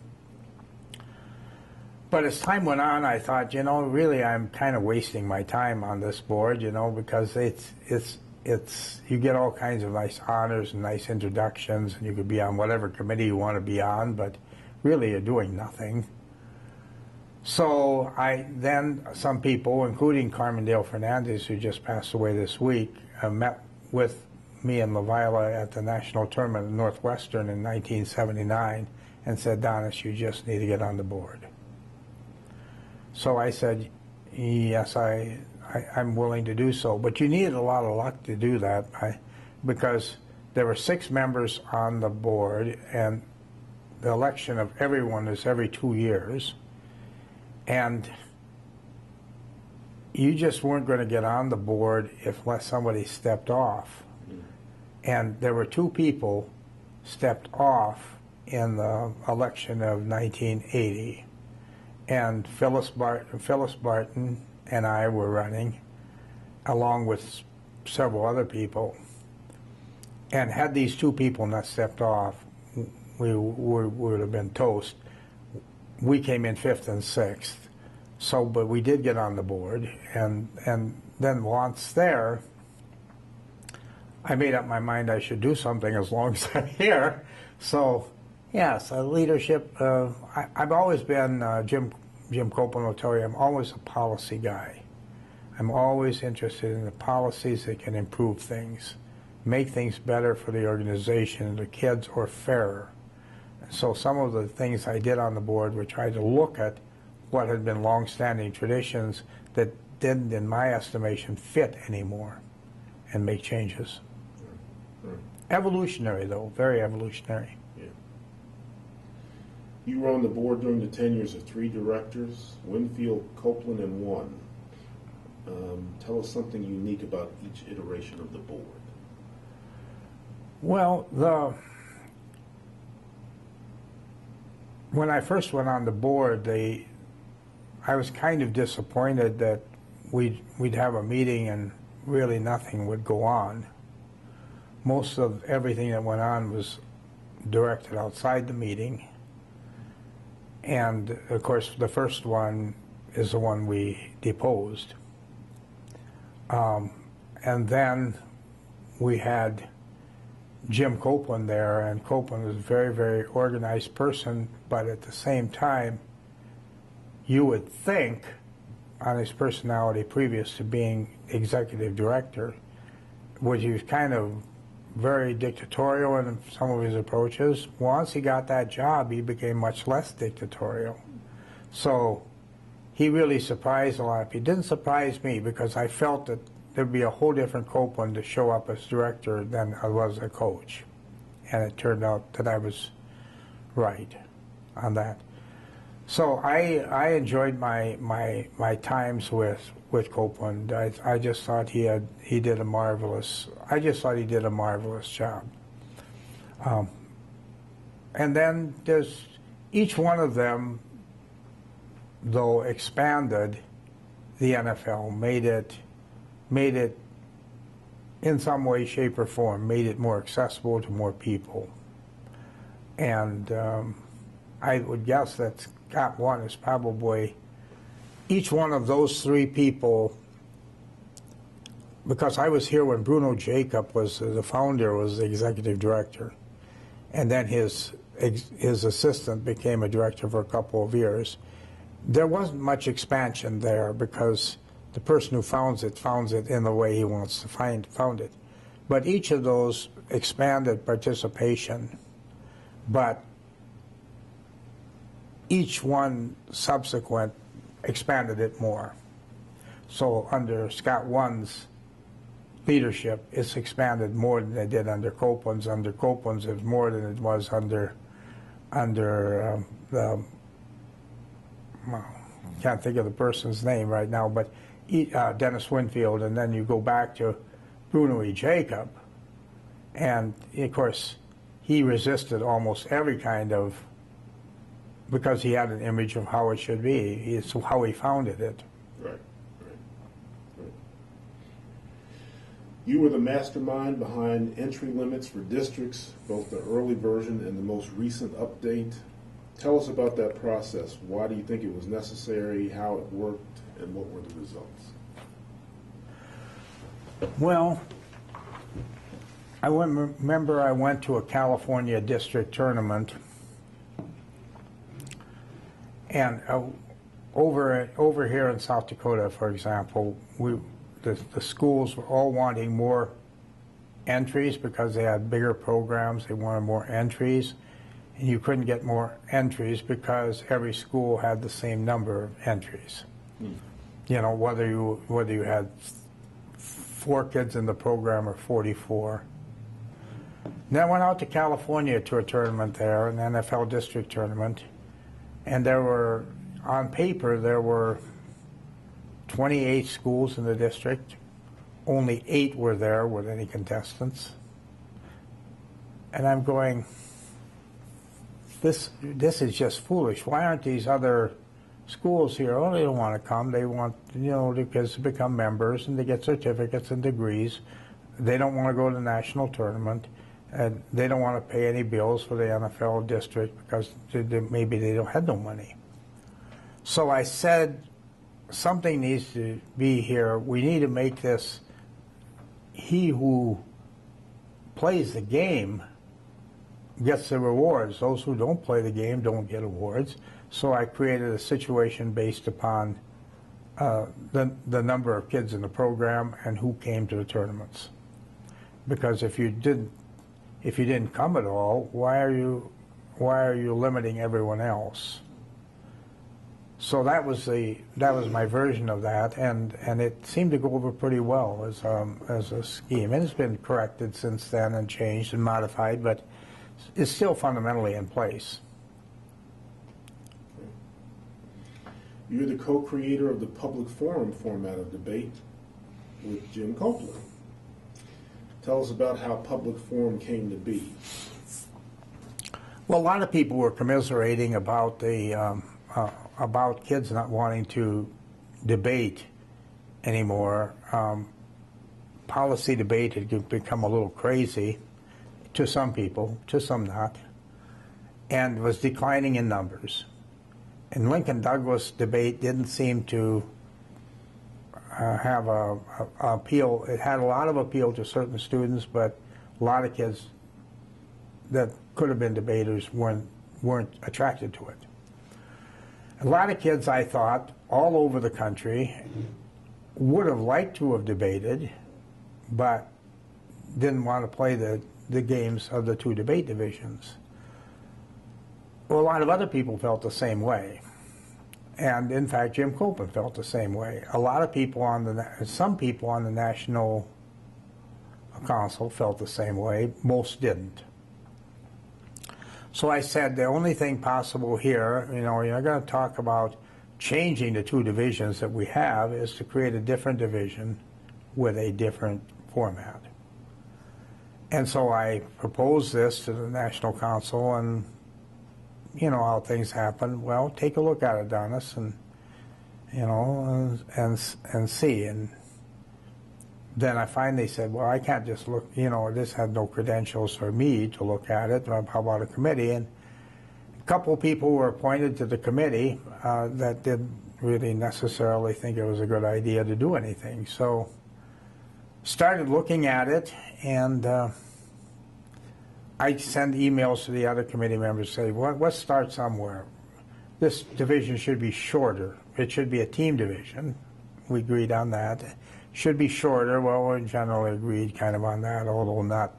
[SPEAKER 2] But as time went on, I thought, you know, really I'm kind of wasting my time on this board, you know, because you get all kinds of nice honors and nice introductions, and you could be on whatever committee you want to be on, but really you're doing nothing. So then some people, including Carmen Dale Fernandez, who just passed away this week, met with me and LaVila at the national tournament in Northwestern in 1979 and said, Donus, you just need to get on the board. So I said, yes, I'm willing to do so. But you needed a lot of luck to do that because there were 6 members on the board, and the election of everyone is every 2 years. And you just weren't going to get on the board unless somebody stepped off. And there were 2 people stepped off in the election of 1980. And Phyllis Barton and I were running, along with several other people. And had these 2 people not stepped off, we would have been toast. We came in 5th and 6th. So, but we did get on the board, and then once there, I made up my mind I should do something as long as I'm here. So, yes, leadership. I've always been Jim Copeland will tell you, I'm always a policy guy. I'm always interested in the policies that can improve things, make things better for the organization and the kids, or fairer. So some of the things I did on the board were try to look at what had been long-standing traditions that didn't, in my estimation, fit anymore and make changes. Right. Evolutionary, though, very evolutionary.
[SPEAKER 1] Yeah. You were on the board during the tenures of 3 directors, Winfield, Copeland, and one. Tell us something unique about each iteration of the board.
[SPEAKER 2] Well, when I first went on the board, I was kind of disappointed that we'd have a meeting and really nothing would go on. Most of everything that went on was directed outside the meeting. And, of course, the first one is the one we deposed. And then we had Jim Copeland there, and Copeland was a very, very organized person, but at the same time, you would think, on his personality previous to being executive director, was he was kind of very dictatorial in some of his approaches. Once he got that job, he became much less dictatorial. So he really surprised a lot of people. It didn't surprise me because I felt that there'd be a whole different Copeland to show up as director than I was a coach. And it turned out that I was right on that. So I enjoyed my times with Copeland. I just thought he did a marvelous job. And then there's each one of them, though, expanded the NFL, made it in some way, shape, or form, made it more accessible to more people. And I would guess that's Scott 1 is probably, each one of those three people, because I was here when Bruno Jacob was the founder, was the executive director, and then his assistant became a director for a couple of years. There wasn't much expansion there because the person who founds it in the way he wants to found it. But each of those expanded participation, but each one subsequent expanded it more. So under Scott 1's leadership, it's expanded more than it did under Copeland's. Under Copeland's, it's more than it was under the, well, can't think of the person's name right now, but Dennis Winfield, and then you go back to Bruno E. Jacob, and of course he resisted almost every kind of, because he had an image of how it should be. It's how he founded it.
[SPEAKER 1] Right. You were the mastermind behind entry limits for districts, both the early version and the most recent update. Tell us about that process. Why do you think it was necessary, how it worked, and what were the results?
[SPEAKER 2] Well, I remember I went to a California district tournament, and over here in South Dakota, for example, the schools were all wanting more entries because they had bigger programs. They wanted more entries, and you couldn't get more entries because every school had the same number of entries. You know, whether you had 4 kids in the program or 44. Then I went out to California to a tournament there, an NFL district tournament, and there were, on paper, there were 28 schools in the district. Only 8 were there with any contestants. And I'm going, this is just foolish. Why aren't these other schools here? Oh, they don't want to come. They want, the kids to become members and to get certificates and degrees. They don't want to go to the national tournament, and they don't want to pay any bills for the NFL district because maybe they don't have no money. So I said, something needs to be here. We need to make this, he who plays the game gets the rewards. Those who don't play the game don't get awards. So I created a situation based upon the number of kids in the program and who came to the tournaments. Because if you didn't come at all, why are you limiting everyone else? So that was my version of that, and it seemed to go over pretty well as a scheme. And it's been corrected since then and changed and modified, but it's still fundamentally in place.
[SPEAKER 1] You're the co-creator of the public forum format of debate with Jim Copeland. Tell us about how public forum came to be.
[SPEAKER 2] Well, a lot of people were commiserating about about kids not wanting to debate anymore. Policy debate had become a little crazy to some people, to some not, and was declining in numbers. And Lincoln-Douglas debate didn't seem to have a appeal. It had a lot of appeal to certain students, but a lot of kids that could have been debaters weren't attracted to it. A lot of kids, I thought, all over the country would have liked to have debated, but didn't want to play the games of the 2 debate divisions. Well, a lot of other people felt the same way. And in fact, Jim Copeland felt the same way. A lot of people some people on the National Council felt the same way. Most didn't. So I said, the only thing possible here, you're going to talk about changing the 2 divisions that we have, is to create a different division with a different format. And so I proposed this to the National Council, and you know how things happen. Well, take a look at it, Donus, and and see. And then I finally said, well, I can't just look. This had no credentials for me to look at it. How about a committee? And A couple people were appointed to the committee that didn't really necessarily think it was a good idea to do anything. So started looking at it, and I send emails to the other committee members, say, well, let's start somewhere. This division should be shorter. It should be a team division. We agreed on that. Should be shorter. Well, we generally agreed kind of on that, although not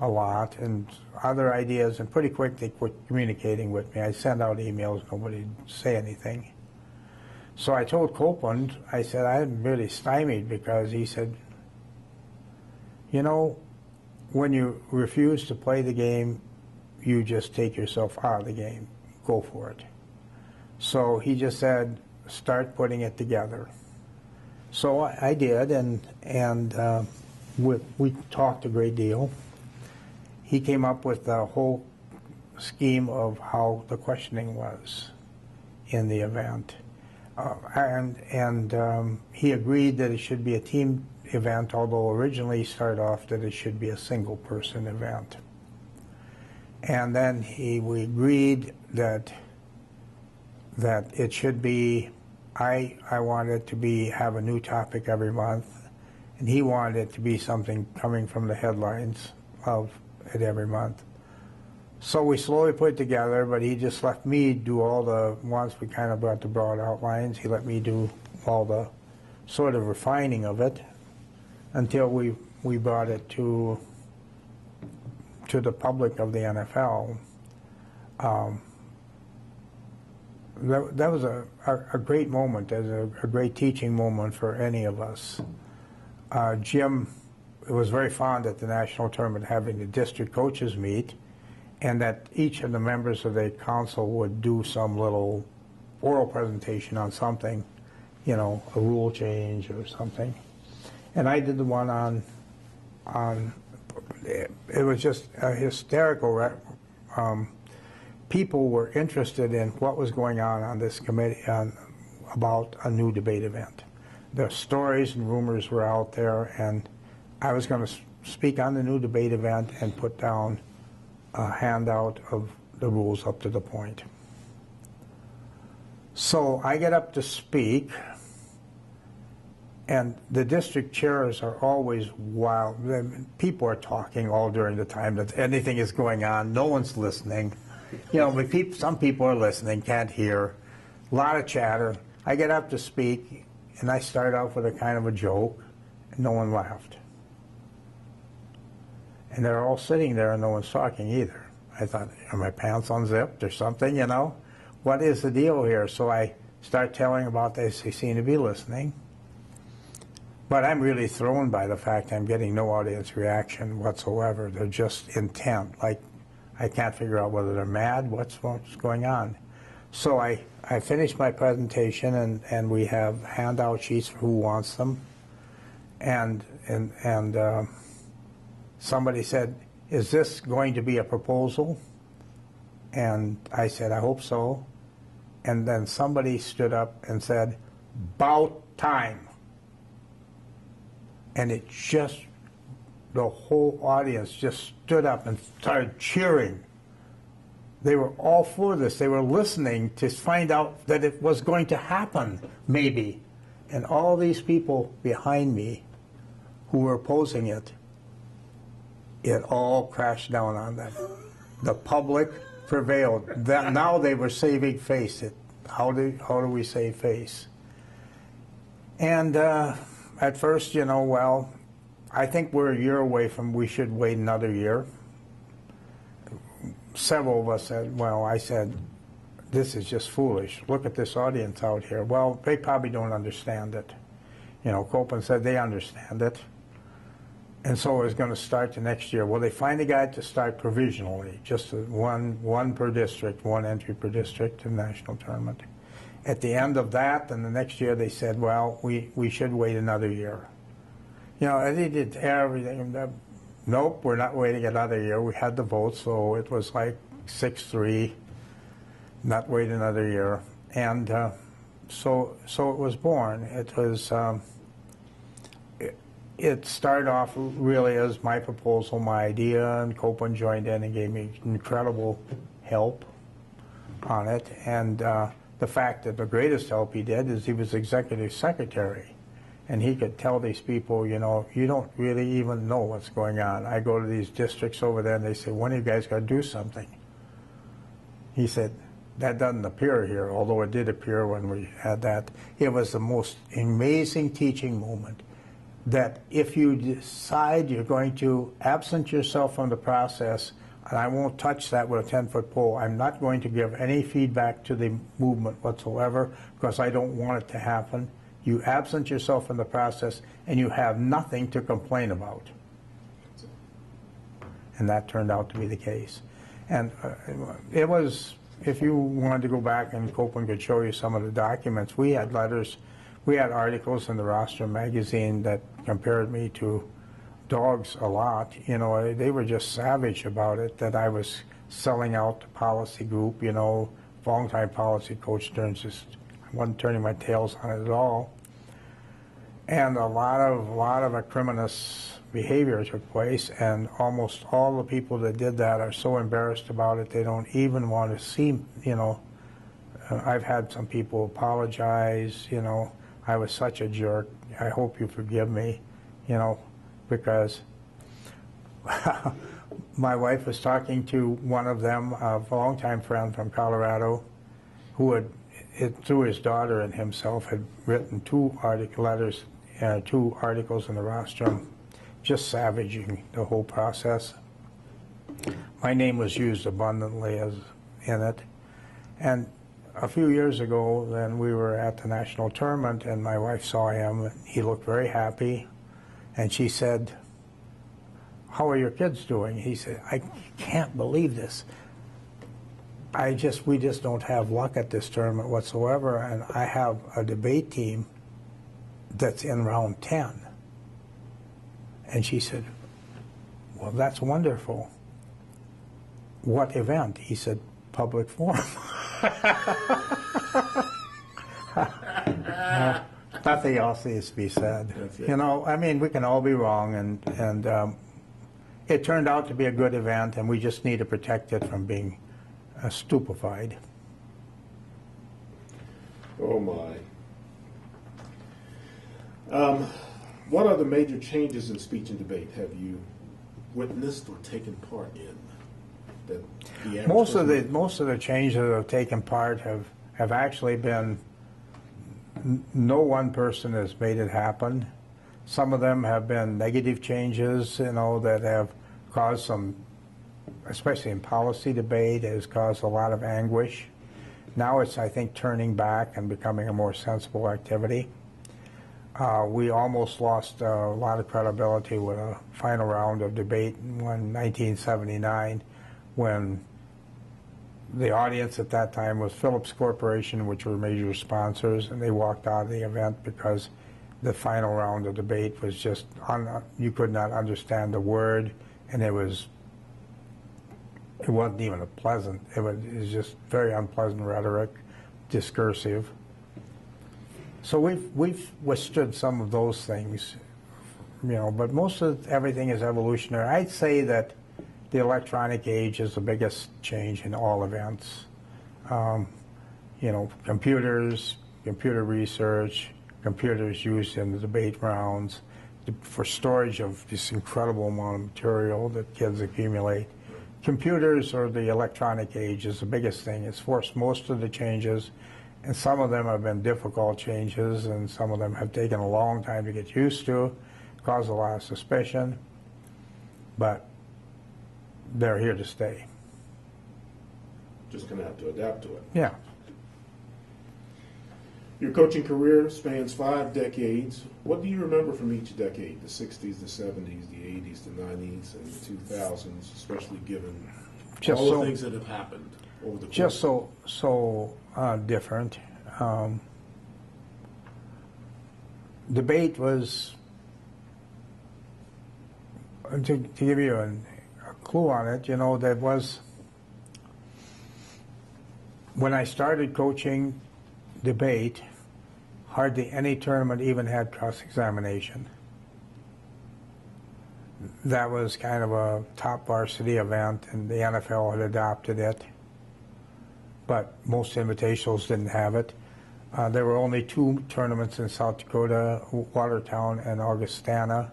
[SPEAKER 2] a lot. And other ideas, and pretty quick they quit communicating with me. I send out emails, nobody would say anything. So I told Copeland, I said, I'm really stymied, because he said, you know, when you refuse to play the game, you just take yourself out of the game. Go for it. So he just said, start putting it together. So I did, and we talked a great deal. He came up with the whole scheme of how the questioning was in the event. He agreed that it should be a team event, although originally he started off that it should be a single-person event. And then we agreed that it should be, I wanted to have a new topic every month, and he wanted it to be something coming from the headlines of it every month. So we slowly put it together, but he just let me do all the, once we kind of got the broad outlines, he let me do all the sort of refining of it until we brought it to the public of the NFL. That was a great moment, a great teaching moment for any of us. Jim was very fond at the national tournament having the district coaches meet, and that each of the members of the council would do some little oral presentation on something, you know, a rule change or something. And I did the one on it was just a hysterical. People were interested in what was going on this committee about a new debate event. The stories and rumors were out there, and I was going to speak on the new debate event and put down a handout of the rules up to the point. So I get up to speak, and the district chairs are always wild. People are talking all during the time that anything is going on. No one's listening. You know, but some people are listening, can't hear. A lot of chatter. I get up to speak, and I start off with a kind of a joke, and no one laughed. And they're all sitting there, and no one's talking either. I thought, are my pants unzipped or something, you know? What is the deal here? So I start telling about this. They seem to be listening. But I'm really thrown by the fact I'm getting no audience reaction whatsoever. They're just intent. Like, I can't figure out whether they're mad, what's going on. So I finished my presentation, and we have handout sheets for who wants them. And somebody said, is this going to be a proposal? And I said, I hope so. And then somebody stood up and said, about time. And it just, the whole audience just stood up and started cheering. They were all for this. They were listening to find out that it was going to happen, maybe. And all these people behind me who were opposing it, it all crashed down on them. The public prevailed. Now they were saving face. How do we save face? And at first, you know, well, I think we're a year away from, we should wait another year. Several of us said, well, I said, this is just foolish. Look at this audience out here. Well, they probably don't understand it. You know, Copeland said they understand it. And so it was going to start the next year. Well, they finally got to start provisionally, just one per district, one entry per district in the national tournament. At the end of that, and the next year, they said, well, we should wait another year. You know, they did everything. Nope, we're not waiting another year. We had the vote, so it was like 6-3, not wait another year. And so it was born. It was, it started off really as my proposal, my idea, and Copeland joined in and gave me incredible help. on it, and the fact that the greatest help he did is he was executive secretary, and he could tell these people, you know, you don't really even know what's going on. I go to these districts over there, and they say, one of you guys got to do something. He said, that doesn't appear here, although it did appear when we had that. It was the most amazing teaching moment, that if you decide you're going to absent yourself from the process, and I won't touch that with a 10-foot pole, I'm not going to give any feedback to the movement whatsoever, because I don't want it to happen. You absent yourself from the process, and you have nothing to complain about. And that turned out to be the case. And it was, if you wanted to go back, and Copeland could show you some of the documents, we had letters, we had articles in the Rostrum magazine that compared me to dogs a lot. You know, they were just savage about it, that I was selling out the policy group, you know, longtime policy coach turns just, I wasn't turning my tails on it at all. And a lot of acriminous behavior took place, and almost all the people that did that are so embarrassed about it they don't even want to see, you know. I've had some people apologize, you know, I was such a jerk, I hope you forgive me, you know, because my wife was talking to one of them, a longtime friend from Colorado, who had, through his daughter and himself, had written two articles in the Rostrum, just savaging the whole process. My name was used abundantly in it. And a few years ago, then we were at the national tournament, and my wife saw him, and he looked very happy. And she said, how are your kids doing? He said, I can't believe this. We just don't have luck at this tournament whatsoever, and I have a debate team that's in round 10. And she said, well, that's wonderful. What event? He said, public forum. Nothing else needs to be said. You know, I mean, we can all be wrong, and it turned out to be a good event, and we just need to protect it from being stupefied.
[SPEAKER 1] Oh my. What are the major changes in speech and debate have you witnessed or taken part in? That the
[SPEAKER 2] most of the changes that have taken part have actually been, no one person has made it happen. Some of them have been negative changes, you know, that have caused some, especially in policy debate, has caused a lot of anguish. Now it's, I think, turning back and becoming a more sensible activity. We almost lost a lot of credibility with a final round of debate in 1979, when the audience at that time was Phillips Corporation, which were major sponsors, and they walked out of the event because the final round of debate was just, you could not understand the word, and it wasn't even pleasant. It was just very unpleasant rhetoric, discursive. So we've withstood some of those things, you know, but most of everything is evolutionary. I'd say that the electronic age is the biggest change in all events. You know, computers, computer research, computers used in the debate rounds for storage of this incredible amount of material that kids accumulate. Computers, or the electronic age, is the biggest thing. It's forced most of the changes, and some of them have been difficult changes, and some of them have taken a long time to get used to, caused a lot of suspicion, but they're here to stay.
[SPEAKER 1] Just going to have to adapt to it.
[SPEAKER 2] Yeah.
[SPEAKER 1] Your coaching career spans 5 decades. What do you remember from each decade? The 60s, the 70s, the 80s, the 90s, and the 2000s, especially given
[SPEAKER 2] Just
[SPEAKER 1] all
[SPEAKER 2] so-
[SPEAKER 1] the things that have happened over the course.
[SPEAKER 2] Just so different. Debate was, to give you a clue on it, you know, there was, when I started coaching debate, hardly any tournament even had cross-examination. That was kind of a top varsity event, and the NFL had adopted it. but most invitationals didn't have it. There were only 2 tournaments in South Dakota, Watertown and Augustana,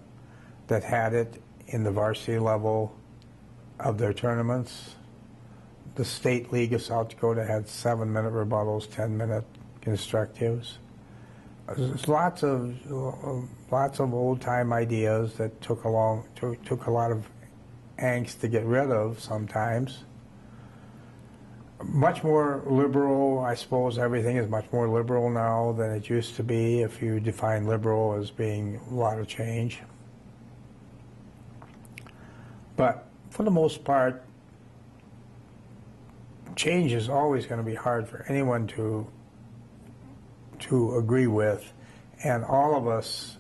[SPEAKER 2] that had it in the varsity level of their tournaments. The State League of South Dakota had 7-minute rebuttals, 10-minute constructives. There's lots of old-time ideas that took a lot of angst to get rid of sometimes. Much more liberal, I suppose. Everything is much more liberal now than it used to be, if you define liberal as being a lot of change. But for the most part, change is always going to be hard for anyone to agree with, and all of us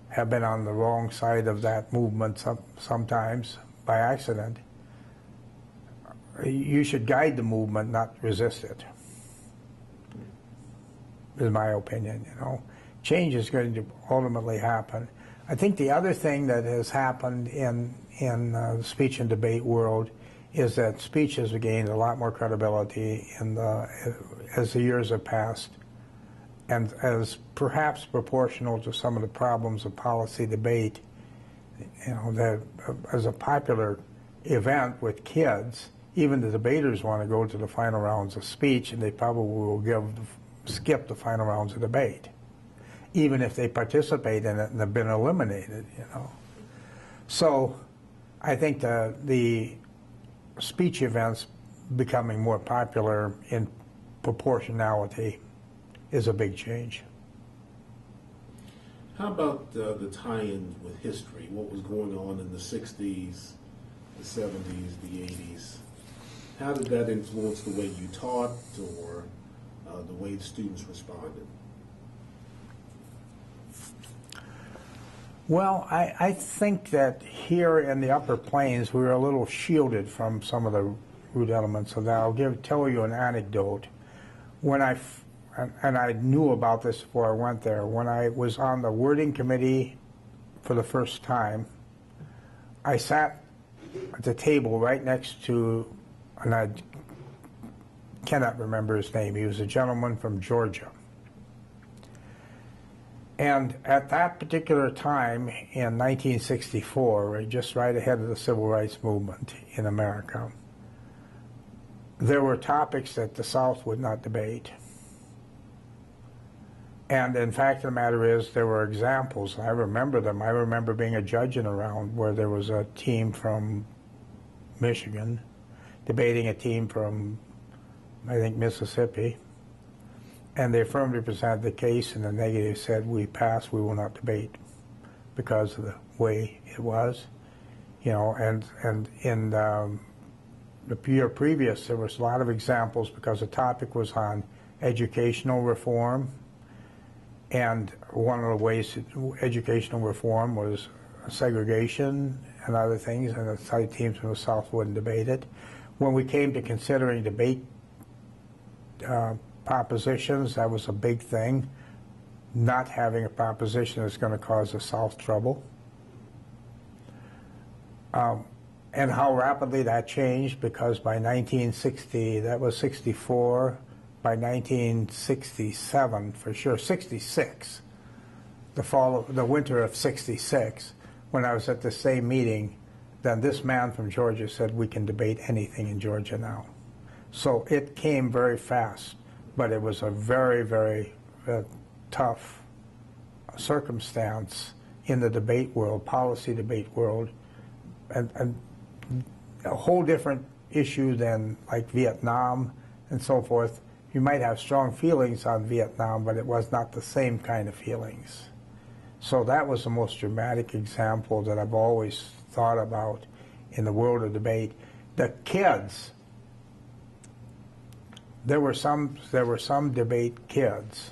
[SPEAKER 2] have been on the wrong side of that movement sometimes by accident. You should guide the movement, not resist it, is my opinion. Change is going to ultimately happen. I think the other thing that has happened in the speech and debate world is that speech has gained a lot more credibility as the years have passed, and as perhaps proportional to some of the problems of policy debate. That as a popular event with kids, even the debaters want to go to the final rounds of speech, and they probably will skip the final rounds of debate, even if they participate in it and have been eliminated. So I think the speech events becoming more popular in proportionality is a big change.
[SPEAKER 1] How about the tie-in with history? What was going on in the 60s, the 70s, the 80s? How did that influence the way you taught or the way the students responded?
[SPEAKER 2] Well, I think that here in the Upper Plains, we were a little shielded from some of the root elements of that. I'll tell you an anecdote. When I knew about this before I went there, when I was on the wording committee for the first time, I sat at the table right next to, and I cannot remember his name, he was a gentleman from Georgia. And at that particular time in 1964, just right ahead of the civil rights movement in America, there were topics that the South would not debate. And in fact, the matter is, there were examples. I remember them. I remember being a judge in a round where there was a team from Michigan debating a team from, I think, Mississippi. And they affirmatively presented the case, and the negative said, we pass, we will not debate, because of the way it was. And in the year previous, there was a lot of examples because the topic was on educational reform. And one of the ways educational reform was segregation and other things, and the side teams from the South wouldn't debate it. When we came to considering debate propositions, that was a big thing. Not having a proposition is going to cause the South trouble. And how rapidly that changed, because by 1960, that was 64, by 1967, for sure, 66, the winter of 66, when I was at the same meeting, then this man from Georgia said, we can debate anything in Georgia now. So it came very fast, but it was a very, very tough circumstance in the debate world, policy debate world, and a whole different issue than like Vietnam and so forth. You might have strong feelings on Vietnam, but it was not the same kind of feelings. So that was the most dramatic example that I've always thought about in the world of debate. The kids, there were some debate kids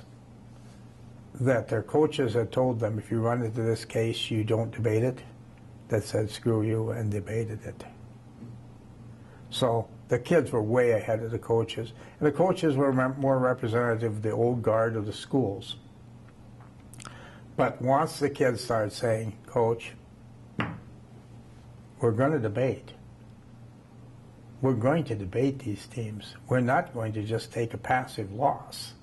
[SPEAKER 2] that their coaches had told them, if you run into this case, you don't debate it, that said screw you, and debated it. So the kids were way ahead of the coaches. And the coaches were more representative of the old guard of the schools. But once the kids started saying, Coach, we're going to debate, we're going to debate these teams. We're not going to just take a passive loss.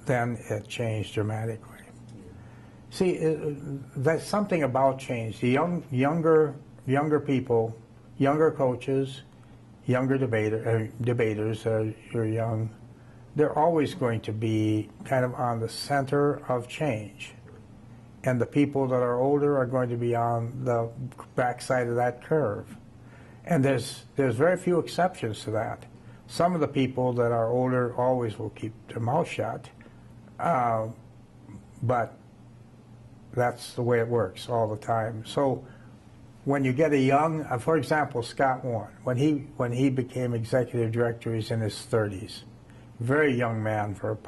[SPEAKER 2] Then it changed dramatically. See, that's something about change. The younger people, younger coaches, younger debaters, you're young, they're always going to be kind of on the center of change. And the people that are older are going to be on the backside of that curve. And there's very few exceptions to that. Some of the people that are older always will keep their mouth shut, but that's the way it works all the time. So when you get a young, for example, Scott Warren, when he became executive director, he's in his 30s. Very young man for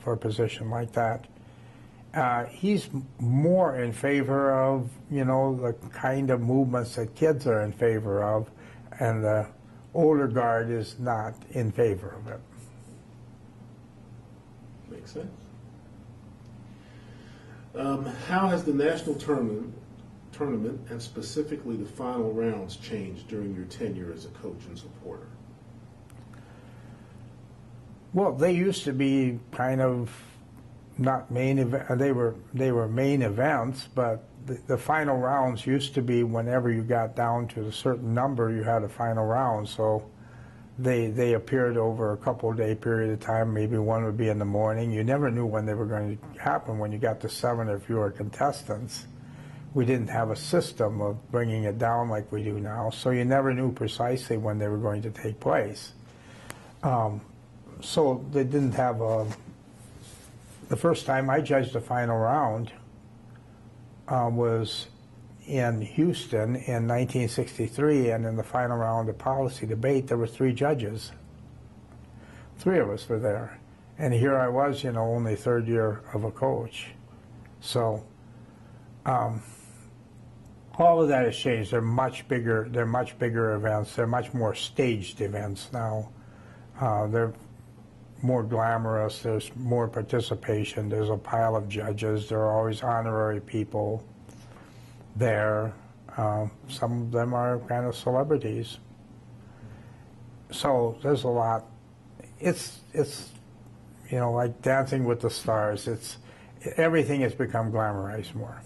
[SPEAKER 2] a position like that. He's more in favor of, the kind of movements that kids are in favor of, and the older guard is not in favor of it.
[SPEAKER 1] Makes sense. How has the national tournament and specifically the final rounds changed during your tenure as a coach and supporter?
[SPEAKER 2] Well, they used to be kind of not main event. They were main events, but the final rounds used to be whenever you got down to a certain number, you had a final round. So they appeared over a couple-day period of time. Maybe one would be in the morning. You never knew when they were going to happen. When you got to 7 or fewer contestants, we didn't have a system of bringing it down like we do now. So you never knew precisely when they were going to take place. So they didn't have a... The first time I judged the final round was in Houston in 1963, and in the final round of policy debate, there were 3 judges. 3 of us were there. And here I was, only third year of a coach. So all of that has changed. They're much bigger events. They're much more staged events now. They're more glamorous, there's more participation, there's a pile of judges, there are always honorary people there. Some of them are kind of celebrities. So there's a lot. It's like Dancing with the Stars. Everything has become glamorized more.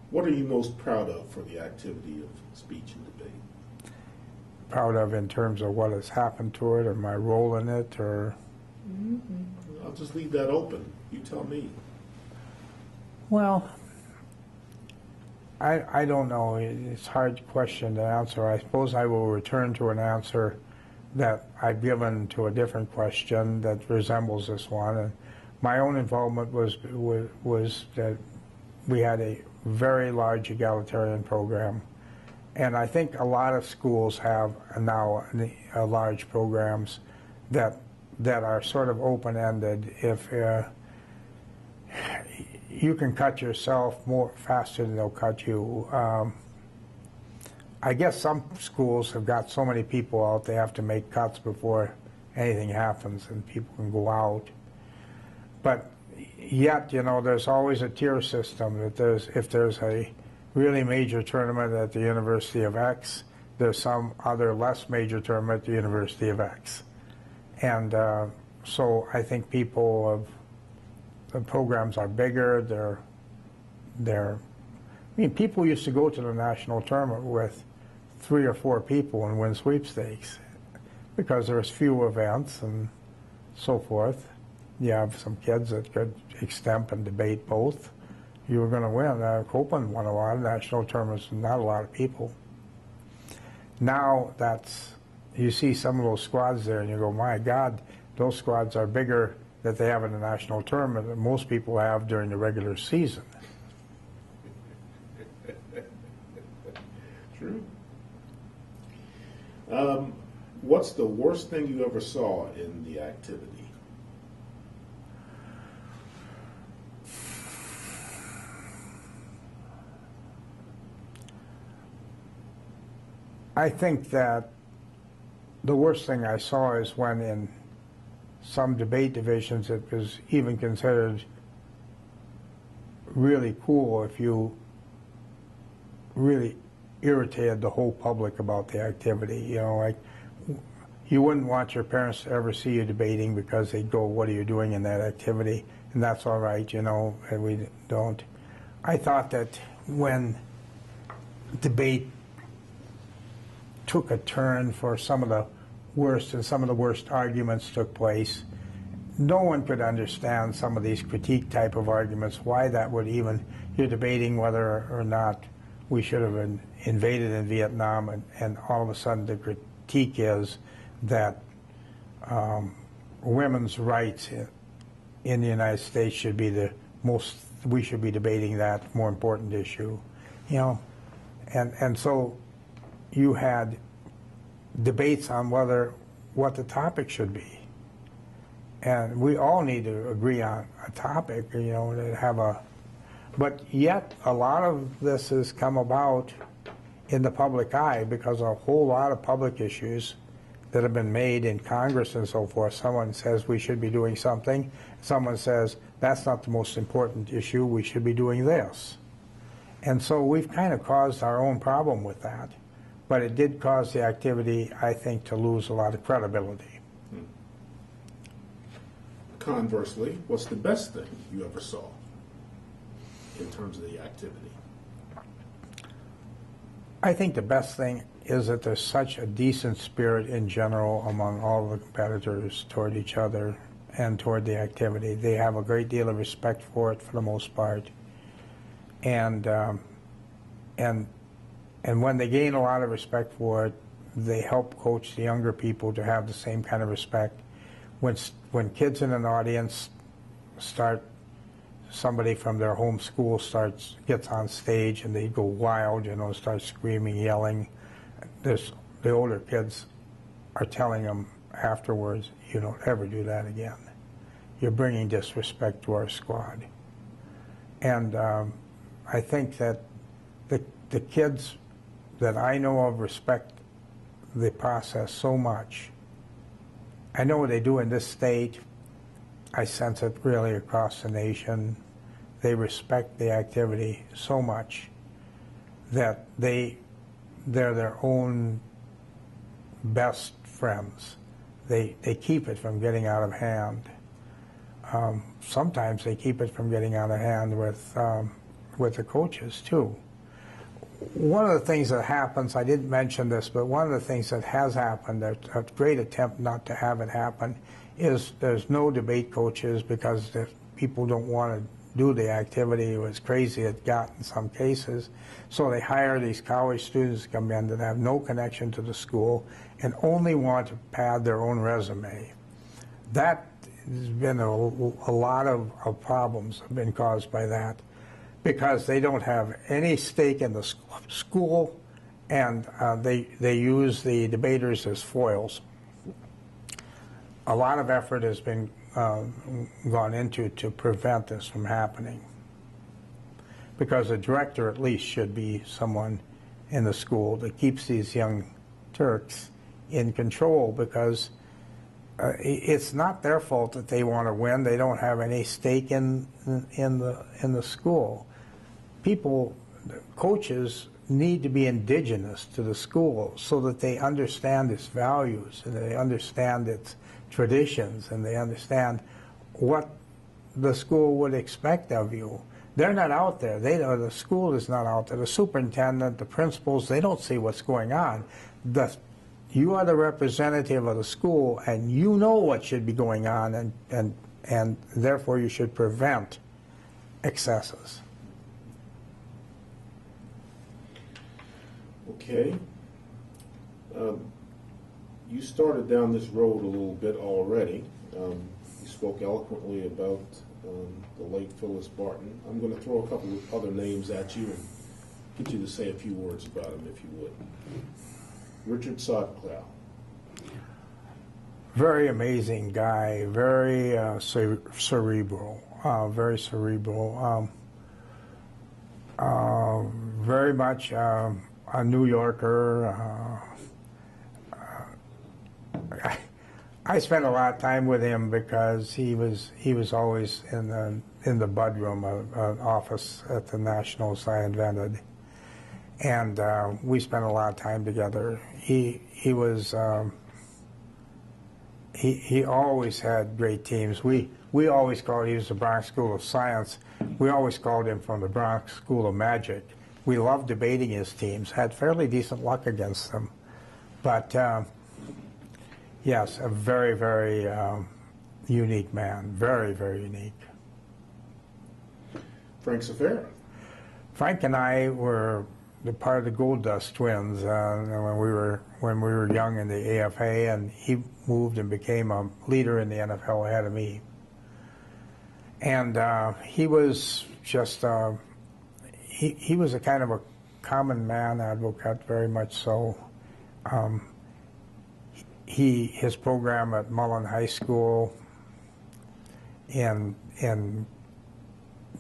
[SPEAKER 1] What are you most proud of for the activity of speech and debate?
[SPEAKER 2] Proud of in terms of what has happened to it, or my role in it, or...
[SPEAKER 1] I'll just leave that open. You tell me.
[SPEAKER 2] Well, I don't know. It's a hard question to answer. I suppose I will return to an answer that I've given to a different question that resembles this one. And my own involvement was that we had a very large egalitarian program. And I think a lot of schools have now large programs that are sort of open-ended. If you can cut yourself more faster than they'll cut you. I guess some schools have got so many people out they have to make cuts before anything happens and people can go out. But yet, there's always a tier system that if there's a really major tournament at the University of X, there's some other less major tournament at the University of X. And so I think the programs are bigger, people used to go to the national tournament with 3 or 4 people and win sweepstakes because there's few events and so forth. You have some kids that could extemp and debate both. You were going to win. Copeland won a lot of national tournaments with not a lot of people. Now you see some of those squads there and you go, my God, those squads are bigger that they have in the national tournament that most people have during the regular season.
[SPEAKER 1] True. What's the worst thing you ever saw in the activity?
[SPEAKER 2] I think that the worst thing I saw is when in some debate divisions it was even considered really cool if you really irritated the whole public about the activity. You know, like, you wouldn't want your parents to ever see you debating because they'd go, "What are you doing in that activity?" And that's all right, you know, and we don't. I thought that when debate took a turn for some of the worst arguments took place, no one could understand some of these critique type of arguments, why that would even, you're debating whether or not we should have invaded in Vietnam, and all of a sudden the critique is that women's rights in the United States should be we should be debating that more important issue, you know, and so you had debates on what the topic should be, and we all need to agree on a topic, you know, to have but yet a lot of this has come about in the public eye because a whole lot of public issues that have been made in Congress and so forth. Someone says we should be doing something. Someone says that's not the most important issue. We should be doing this. And so we've kind of caused our own problem with that. But it did cause the activity, I think, to lose a lot of credibility.
[SPEAKER 1] Conversely, what's the best thing you ever saw in terms of the activity?
[SPEAKER 2] I think the best thing is that there's such a decent spirit in general among all the competitors toward each other and toward the activity. They have a great deal of respect for it for the most part. And when they gain a lot of respect for it, they help coach the younger people to have the same kind of respect. When kids in an audience somebody from their home school gets on stage and they go wild, you know, start screaming, yelling, the older kids are telling them afterwards, "You don't ever do that again. You're bringing disrespect to our squad." And I think that the kids that I know of respect the process so much. I know what they do in this state. I sense it really across the nation. They respect the activity so much that they're their own best friends. They keep it from getting out of hand. Sometimes they keep it from getting out of hand with the coaches too. One of the things that happens, I didn't mention this, but one of the things that has happened, a great attempt not to have it happen, is there's no debate coaches because people don't want to do the activity. It was crazy it got in some cases. So they hire these college students to come in that have no connection to the school and only want to pad their own resume. That has been a lot of problems have been caused by that, because they don't have any stake in the school, and they use the debaters as foils. A lot of effort has been gone into to prevent this from happening, because a director at least should be someone in the school that keeps these young Turks in control, because it's not their fault that they want to win. They don't have any stake in the school. Coaches need to be indigenous to the school so that they understand its values and they understand its traditions and they understand what the school would expect of you. They're not out there. The school is not out there. The superintendent, the principals, they don't see what's going on. You are the representative of the school, and you know what should be going on, and therefore you should prevent excesses.
[SPEAKER 1] Okay. You started down this road a little bit already. You spoke eloquently about the late Phyllis Barton. I'm going to throw a couple of other names at you and get you to say a few words about him, if you would. Richard Sodclow.
[SPEAKER 2] Very amazing guy, very cerebral, very cerebral, very much a New Yorker. I spent a lot of time with him because he was always in the bud room, an office at the Nationals I invented, and we spent a lot of time together. He always had great teams. We always called, he was the Bronx School of Science. We always called him from the Bronx School of Magic. We loved debating his teams, had fairly decent luck against them. But yes, a very, very unique man, very, very unique.
[SPEAKER 1] Frank Safara.
[SPEAKER 2] Frank and I were the part of the Gold Dust Twins when we were young in the AFA, and he moved and became a leader in the NFL ahead of me. And he was just he was a kind of a common man advocate, very much so. His program at Mullen High School in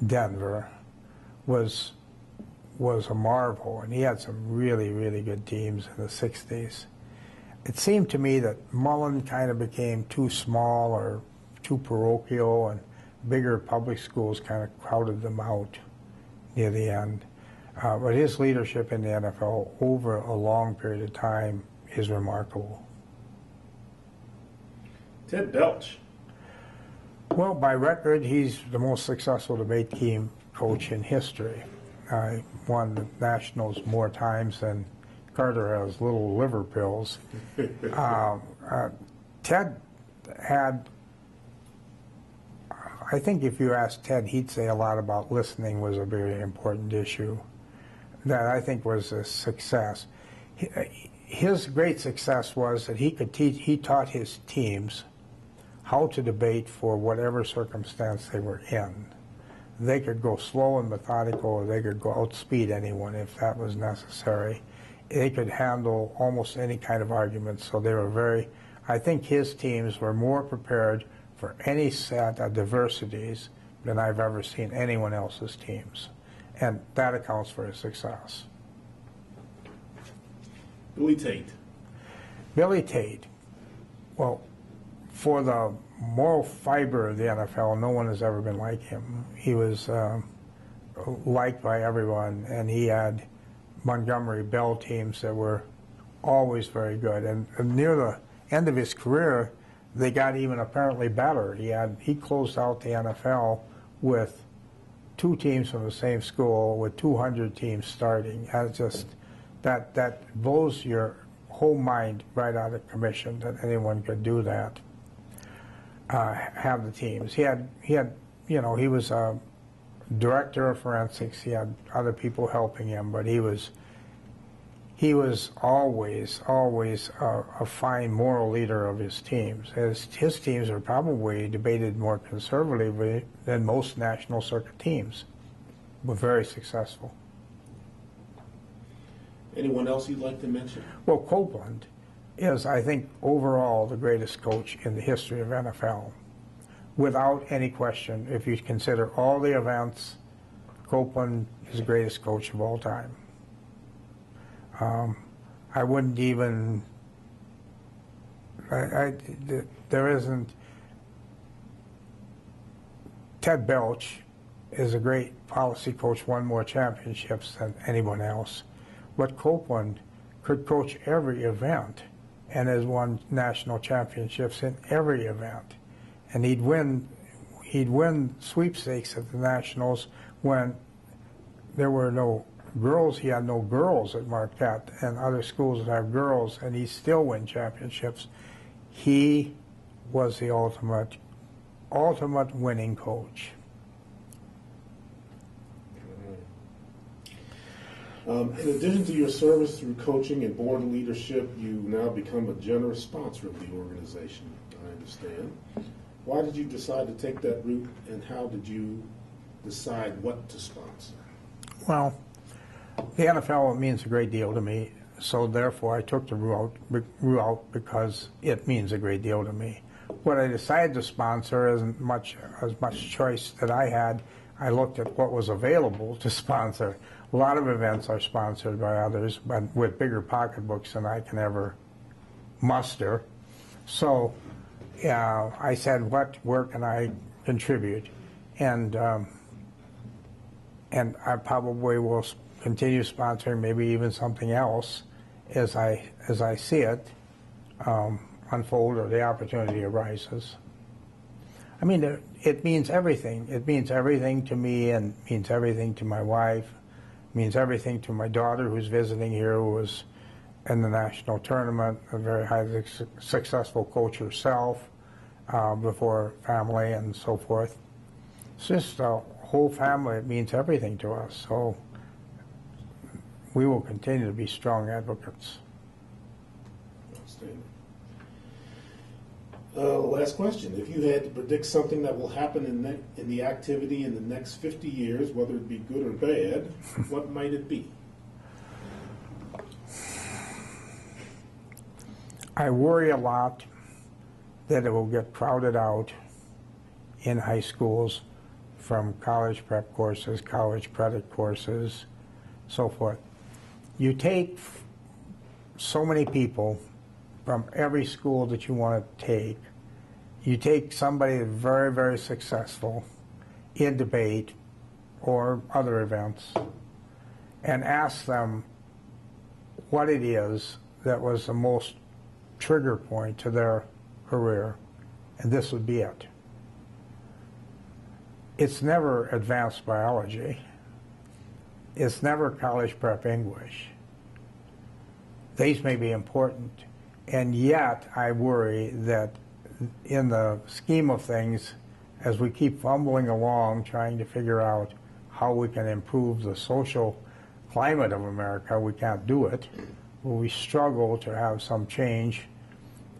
[SPEAKER 2] Denver was a marvel, and he had some really, really good teams in the 60s. It seemed to me that Mullen kind of became too small or too parochial, and bigger public schools kind of crowded them out near the end. But his leadership in the NFL over a long period of time is remarkable.
[SPEAKER 1] Ted Belch.
[SPEAKER 2] Well, by record, he's the most successful debate team coach in history. Won the Nationals more times than Carter has little liver pills. Ted had, I think if you asked Ted, he'd say a lot about listening was a very important issue. That I think was a success. His great success was that he could teach, he taught his teams how to debate for whatever circumstance they were in. They could go slow and methodical, or they could go outspeed anyone if that was necessary. They could handle almost any kind of argument, so they were very, I think his teams were more prepared for any set of diversities than I've ever seen anyone else's teams. And that accounts for his success.
[SPEAKER 1] Billy Tate.
[SPEAKER 2] Billy Tate, well, for the moral fiber of the NFL, no one has ever been like him. He was liked by everyone, and he had Montgomery Bell teams that were always very good. And near the end of his career, they got even apparently better. He closed out the NFL with 2 teams from the same school with 200 teams starting. That blows your whole mind right out of commission that anyone could do that. Have the teams. He was a director of forensics. He had other people helping him, but he was always a fine moral leader of his teams. His teams are probably debated more conservatively than most national circuit teams, but very successful.
[SPEAKER 1] Anyone else you'd like to mention?
[SPEAKER 2] Well, Copeland is, I think, overall the greatest coach in the history of NFL. Without any question, if you consider all the events, Copeland is the greatest coach of all time. I wouldn't even, there isn't, Ted Belch is a great policy coach, won more championships than anyone else. But Copeland could coach every event and has won national championships in every event. And he'd win sweepstakes at the Nationals when there were no girls. He had no girls at Marquette and other schools that have girls, and he'd still win championships. He was the ultimate winning coach.
[SPEAKER 1] In addition to your service through coaching and board leadership, you now become a generous sponsor of the organization, I understand. Why did you decide to take that route, and how did you decide what to sponsor?
[SPEAKER 2] Well, the NFL means a great deal to me, so therefore I took the route because it means a great deal to me. What I decided to sponsor isn't as much choice that I had. I looked at what was available to sponsor. A lot of events are sponsored by others, but with bigger pocketbooks than I can ever muster. So I said, where can I contribute? And I probably will continue sponsoring maybe even something else as I see it unfold or the opportunity arises. I mean, it means everything. It means everything to me and means everything to my wife. It means everything to my daughter who's visiting here, who was in the national tournament, a very highly successful coach herself, before family and so forth. It's just a whole family. It means everything to us. So we will continue to be strong advocates.
[SPEAKER 1] Outstanding. Last question. If you had to predict something that will happen in the activity in the next 50 years, whether it be good or bad, what might it be?
[SPEAKER 2] I worry a lot that it will get crowded out in high schools from college prep courses, college credit courses, so forth. You take so many people from every school that you want to take. You take somebody very, very successful in debate or other events and ask them what it is that was the most trigger point to their career, and this would be it. It's never advanced biology. It's never college prep English. These may be important, and yet I worry that in the scheme of things, as we keep fumbling along trying to figure out how we can improve the social climate of America, we can't do it. We struggle to have some change.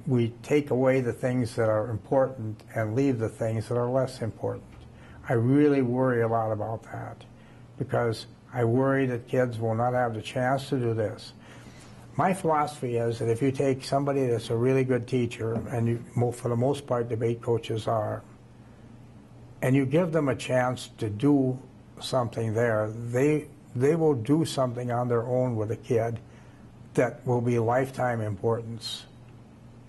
[SPEAKER 2] We take away the things that are important and leave the things that are less important. I really worry a lot about that because I worry that kids will not have the chance to do this. My philosophy is that if you take somebody that's a really good teacher, and for the most part debate coaches are, and you give them a chance to do something there, they will do something on their own with a kid that will be lifetime importance.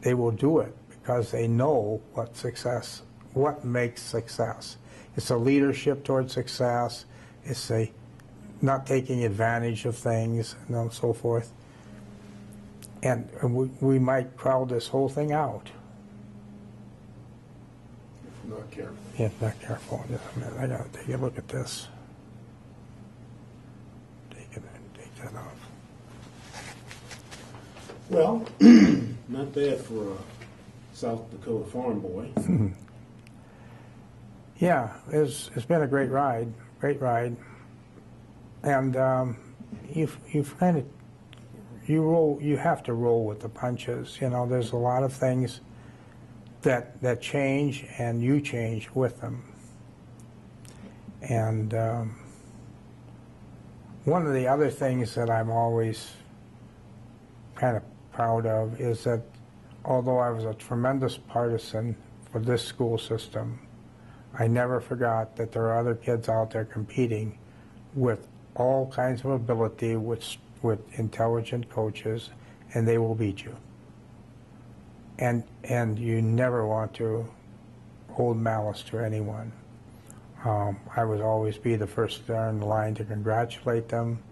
[SPEAKER 2] They will do it because they know what makes success. It's a leadership towards success. It's a not taking advantage of things and so forth. And we might crowd this whole thing out.
[SPEAKER 1] If not careful.
[SPEAKER 2] Yeah, not careful. Just a minute. I gotta take a look at this. Take that off.
[SPEAKER 1] Well, not bad for a South Dakota farm boy.
[SPEAKER 2] Yeah, it's been a great ride, and you've kind of you have to roll with the punches. You know, there's a lot of things that change, and you change with them. And one of the other things that I'm always kind of proud of is that although I was a tremendous partisan for this school system, I never forgot that there are other kids out there competing with all kinds of ability, with intelligent coaches, and they will beat you. And you never want to hold malice to anyone. I would always be the first there in the line to congratulate them,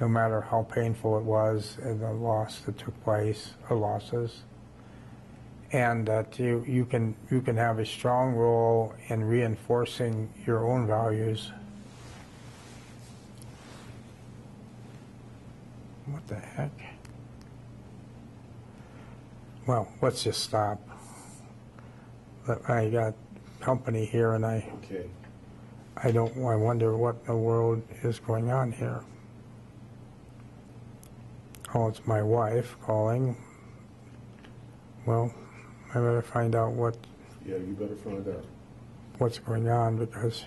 [SPEAKER 2] no matter how painful it was, the loss that took place, or losses. And that you can have a strong role in reinforcing your own values. What the heck? Well, let's just stop. I got company here, and I wonder what in the world is going on here. Oh, it's my wife calling. Well, I better find out what.
[SPEAKER 1] Yeah, you better find out
[SPEAKER 2] What's going on, because